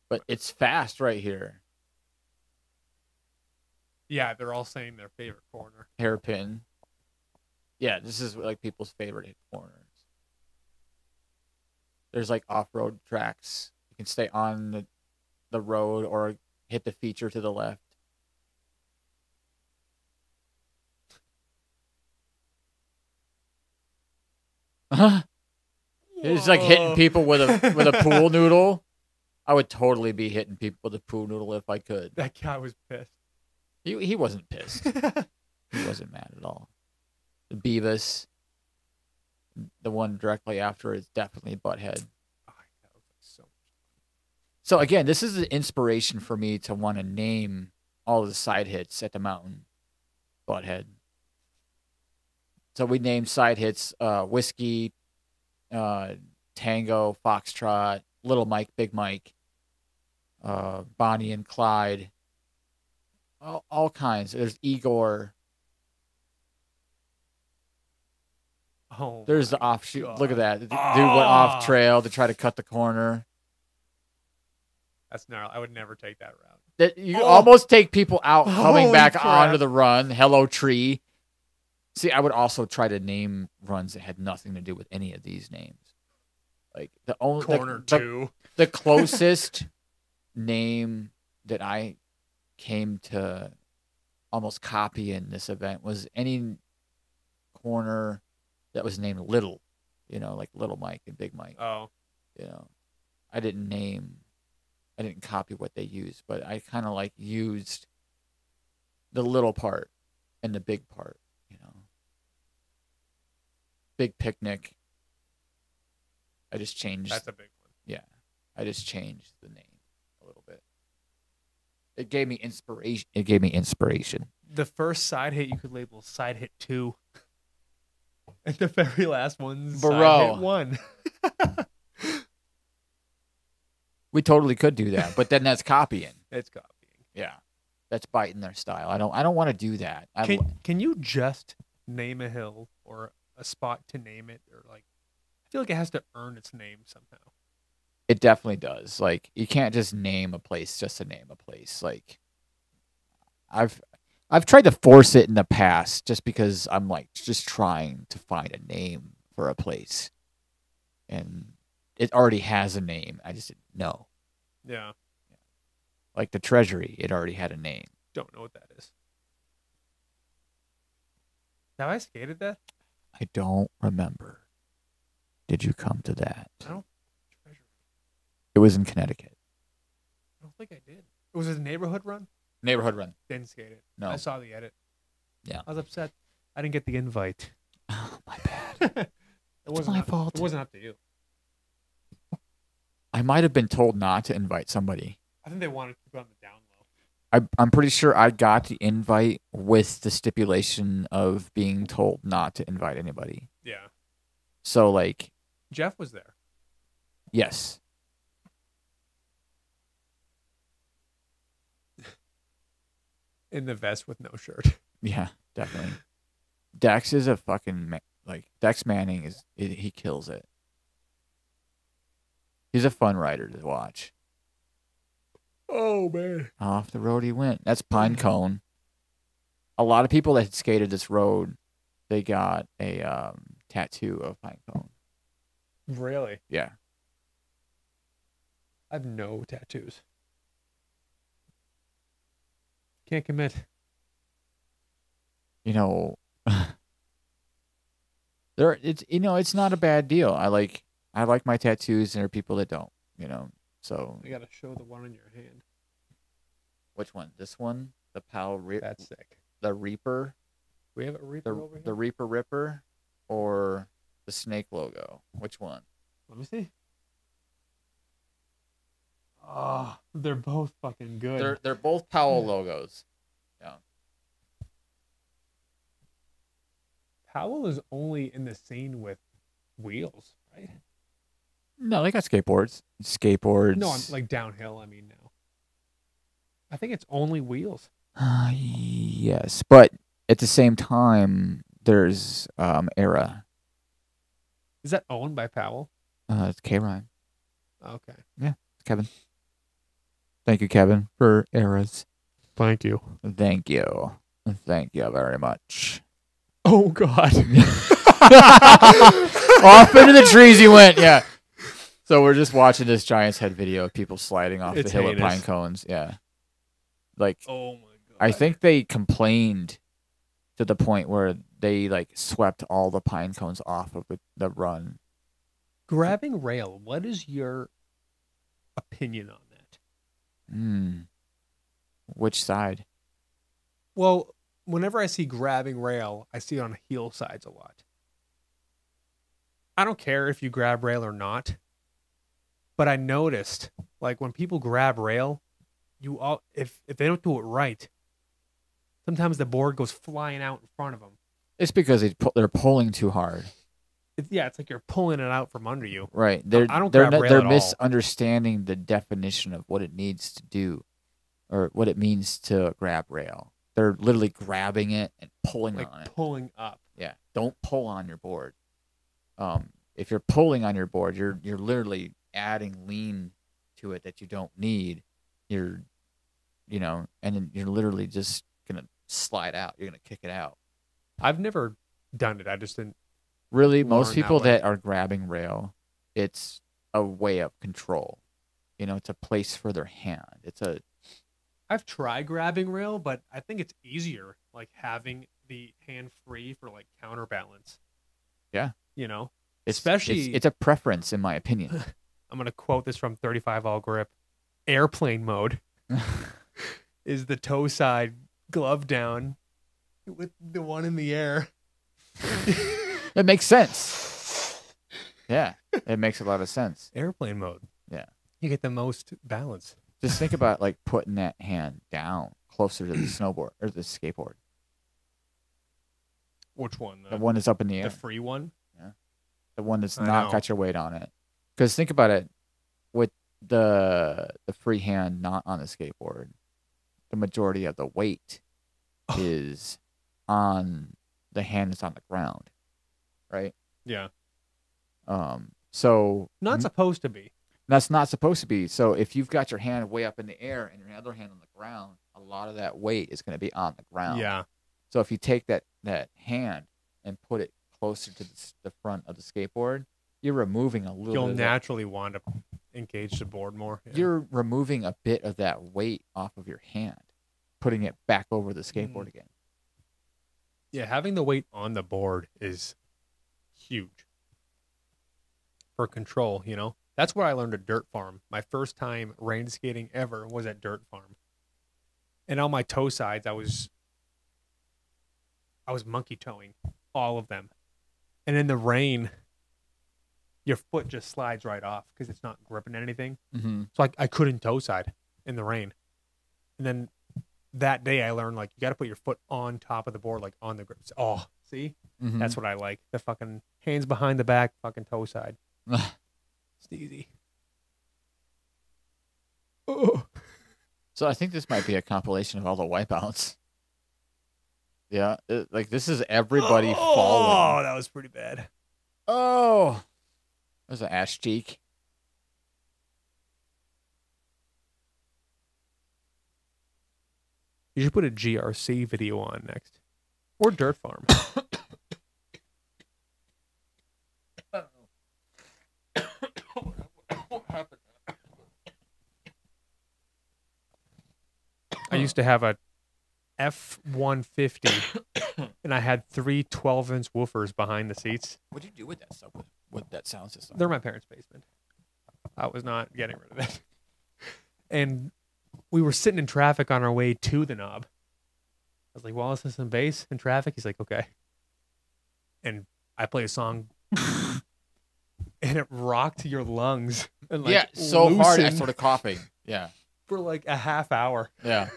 But it's fast right here. Yeah, they're all saying their favorite corner. Hairpin. Yeah, this is like people's favorite corners. There's like off-road tracks. You can stay on the road or hit the feature to the left. It's like hitting people with a pool noodle. I would totally be hitting people with a pool noodle if I could. That guy was pissed. He wasn't pissed. He wasn't mad at all. The Beavis, the one directly after, is definitely Butthead. Oh, that was so much fun. So again, this is an inspiration for me to want to name all of the side hits at the mountain. Butthead. So we named side hits Whiskey, Tango, Foxtrot, Little Mike, Big Mike, Bonnie and Clyde, all kinds. There's Igor. Oh, there's the offshoot. God. Look at that. The dude went off trail to try to cut the corner. That's gnarly. I would never take that route. That you almost take people out coming back onto the run. Hello, tree. See, I would also try to name runs that had nothing to do with any of these names. Like the only corner 2. The closest name that I came to almost copy in this event was any corner that was named Little, like Little Mike and Big Mike. Oh, I didn't copy what they used, but I kind of like used the little part and the big part, Big Picnic. I just changed. That's a big one. Yeah. I just changed the name a little bit. It gave me inspiration. The first side hit you could label side hit 2. And the very last one's side hit 1. We totally could do that, but then that's copying. It's copying. Yeah. That's biting their style. I don't want to do that. Can you just name a hill or a spot to name it, or like I feel like it has to earn its name somehow. It definitely does. Like you can't just name a place just to name a place. Like I've tried to force it in the past just because I'm like just trying to find a name for a place. And it already has a name. I just didn't know. Yeah. Like the Treasury, it already had a name. Don't know what that is. Have I skated that? I don't remember. Did you come to that? I don't treasure. It was in Connecticut. I don't think I did. Was it a neighborhood run? Neighborhood run. Didn't skate it. No. I saw the edit. Yeah. I was upset. I didn't get the invite. Oh, my bad. It wasn't my up, fault. It wasn't up to you. I might have been told not to invite somebody. I think they wanted to keep it on the down low. I'm pretty sure I got the invite with the stipulation of being told not to invite anybody. Yeah. So, like, Jeff was there. yes. In the vest with no shirt. Yeah, definitely. Dex is a fucking, Dex Manning he kills it. He's a fun rider to watch. Oh, man. Off the road he went. That's Pine Cone. A lot of people that had skated this road, they got a tattoo of Pine Cone. Really? Yeah. I have no tattoos. Can't commit. You know, it's not a bad deal. I like my tattoos, and there are people that don't, So You got to show the one on your hand. which one? This one? The That's sick. the Reaper? We have a Reaper over here? The Reaper Ripper or the snake logo? Which one? Let me see. Oh, they're both fucking good. They're both Powell logos. Yeah. Powell is only in the scene with wheels, right? No, they got skateboards. Skateboards. No, I'm like downhill. I mean, no. I think it's only wheels. Yes, but at the same time, there's Era. Is that owned by Powell? It's K-Rhyme. Okay. Kevin. Thank you, Kevin, for Eras. Thank you. Thank you. Thank you very much. Oh, God. Off into the trees he went. Yeah. So we're just watching this Giants Head video of people sliding off It's the hill at heinous. Pine Cones. Yeah. Like, Oh, my God. I think they complained to the point where they, swept all the pine cones off of the run. Grabbing rail, what is your opinion on that? Which side? Well, whenever I see grabbing rail, I see it on heel sides a lot. I don't care if you grab rail or not, but I noticed, when people grab rail, if they don't do it right, sometimes the board goes flying out in front of them. It's because they're pulling too hard. It's like you're pulling it out from under you. Right. I don't grab rail they're at all. misunderstanding the definition of what it needs to do or what it means to grab rail. They're literally grabbing it and pulling on it. Pulling up. Yeah. Don't pull on your board. If you're pulling on your board, you're literally adding lean to it that you don't need. And then you're literally just going to slide out. You're going to kick it out. I've never done it. I just didn't. Really, learn most that people way. that are grabbing rail, it's a way of control. It's a place for their hand. I've tried grabbing rail, but I think it's easier, having the hand free for counterbalance. Yeah. Especially it's a preference, in my opinion. I'm gonna quote this from 35 All Grip. Airplane mode is the toe side glove down with the one in the air. It makes sense. Yeah, it makes a lot of sense. Airplane mode. Yeah. You get the most balance. Just think about putting that hand down closer to the snowboard or the skateboard. Which one? The one that's up in the air. The free one? Yeah. The one that's I not know. got your weight on it. Because think about it, with the free hand not on the skateboard, the majority of the weight is on the hand that's on the ground, right? Yeah. So Not supposed to be. that's not supposed to be. So if you've got your hand way up in the air and your other hand on the ground, a lot of that weight is going to be on the ground. Yeah. So if you take that hand and put it closer to the front of the skateboard, you're removing a little You'll bit of naturally want to engage the board more. Yeah. you're removing a bit of that weight off of your hand, putting it back over the skateboard again. Yeah, having the weight on the board is huge for control, you know? That's where I learned at Dirt Farm. My first time rain skating ever was at Dirt Farm. And on my toe sides, I was monkey toeing all of them. And in the rain, your foot just slides right off because it's not gripping anything. Mm-hmm. So I couldn't toe side in the rain. And then that day I learned, like, you got to put your foot on top of the board, like on the grip. Oh, see? Mm-hmm. That's what I like. The fucking hands behind the back, fucking toe side. It's easy. Oh. So I think this might be a compilation of all the wipeouts. Yeah, like this is everybody falling. Oh, that was pretty bad. Oh, there's an ash cheek. You should put a GRC video on next. Or Dirt Farm. What happened? I used to have a F-150, and I had 3 12-inch woofers behind the seats. What'd you do with that stuff? With that sound system? They're in my parents' basement. I was not getting rid of it. And we were sitting in traffic on our way to the knob. I was like, well, listen to some bass in traffic. He's like, okay. And I play a song, and it rocked your lungs. And like, yeah, so hard I loosened started coughing. Yeah. for like a half hour. Yeah.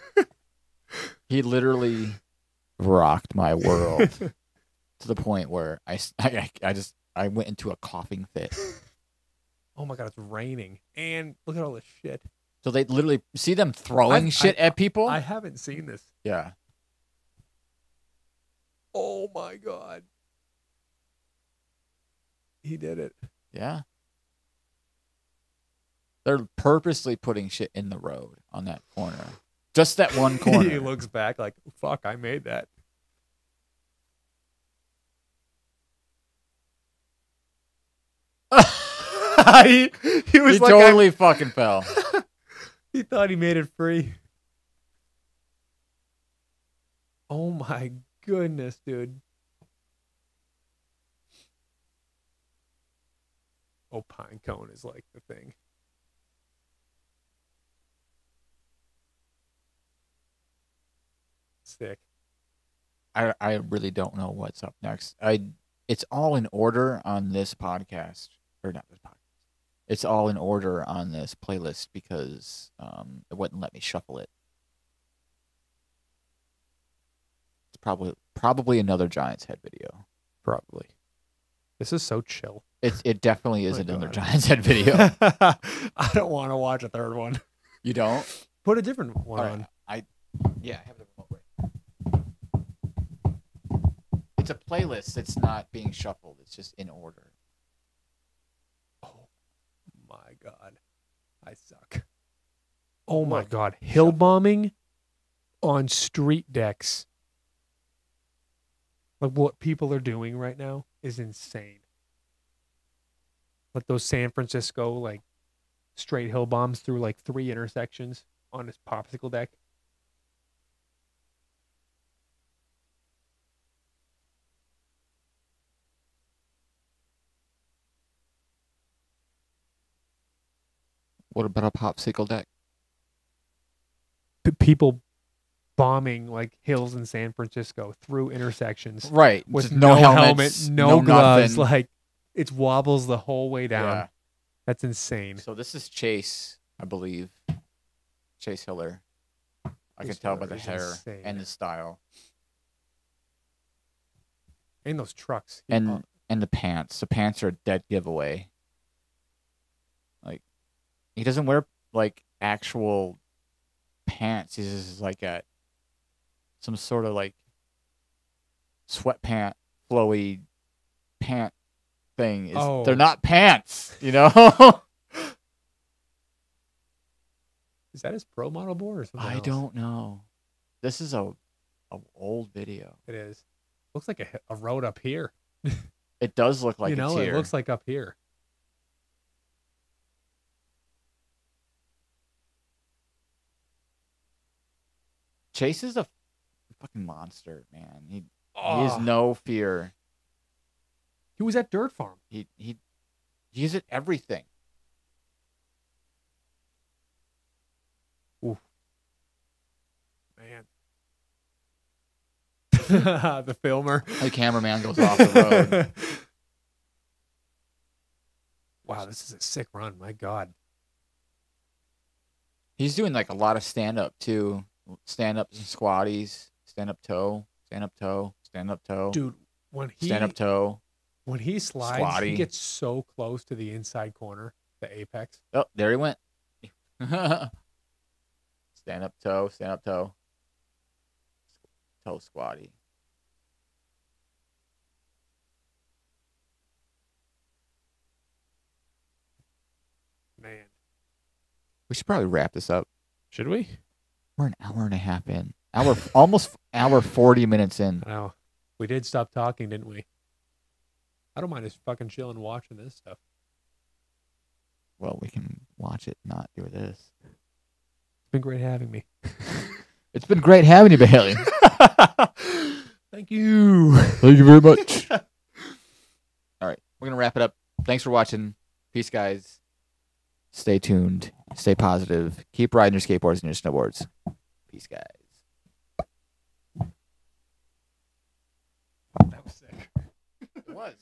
He literally rocked my world to the point where I went into a coughing fit. Oh my God, it's raining. And look at all this shit. So they literally see them throwing shit at people? I haven't seen this. Yeah. Oh my God. He did it. Yeah. They're purposely putting shit in the road on that corner. Just that one corner. He looks back like, fuck, I made that. he was He like, totally fucking fell. he thought he made it free. Oh my goodness, dude. Oh, pine cone is like the thing. Sick. I really don't know what's up next. It's all in order on this podcast. Or not this podcast. It's all in order on this playlist because it wouldn't let me shuffle it. It's probably another Giants head video. Probably. This is so chill. It definitely is My another God. Giants head video. I don't want to watch a third one. You don't? Put a different one All on. right. I have the remote right. It's a playlist that's not being shuffled. It's just in order. Oh my God. I suck. Oh my God. Hill bombing on street decks. Like what people are doing right now is insane. Like those San Francisco, like straight hill bombs through like 3 intersections on this popsicle deck. What about a popsicle deck? People bombing like hills in San Francisco through intersections Right. with just no helmet, helmets, no gloves. nothing. Like it wobbles the whole way down. Yeah. That's insane. So this is Chase, I believe. Chase Hiller. I can Chase tell by Hiller the is hair insane. and the style. And those trucks. And the pants. The pants are a dead giveaway. Like he doesn't wear like actual pants. He's just like got some sort of like sweatpant flowy pant thing. They're not pants, you know? Is that his pro model board or something I else? don't know. This is a old video. It is. Looks like a road up here. It does look like you know, it's here. it looks like up here. Chase is a fucking monster, man. He has no fear. He was at Dirt Farm. He's at everything. Ooh. Man. The filmer. The cameraman goes off the road. Wow, this is a sick run. My God. He's doing like a lot of stand up too. Stand ups and squatties. Stand up toe. Stand up toe. Stand up toe. Dude, when he Stand up toe. when he slides, Squatty. he gets so close to the inside corner, the apex. Oh, there he went. Stand up toe. Stand up toe. Toe squatty. Man. We should probably wrap this up. Should we? We're an hour and a half in. Almost hour 40 minutes in. I know. We did stop talking, didn't we? I don't mind just fucking chilling watching this stuff. Well, we can watch it, not do this. It's been great having me. It's been great having you, Bailey. Thank you. Thank you very much. All right, we're going to wrap it up. Thanks for watching. Peace, guys. Stay tuned. Stay positive. Keep riding your skateboards and your snowboards. Peace, guys. That was sick. It was.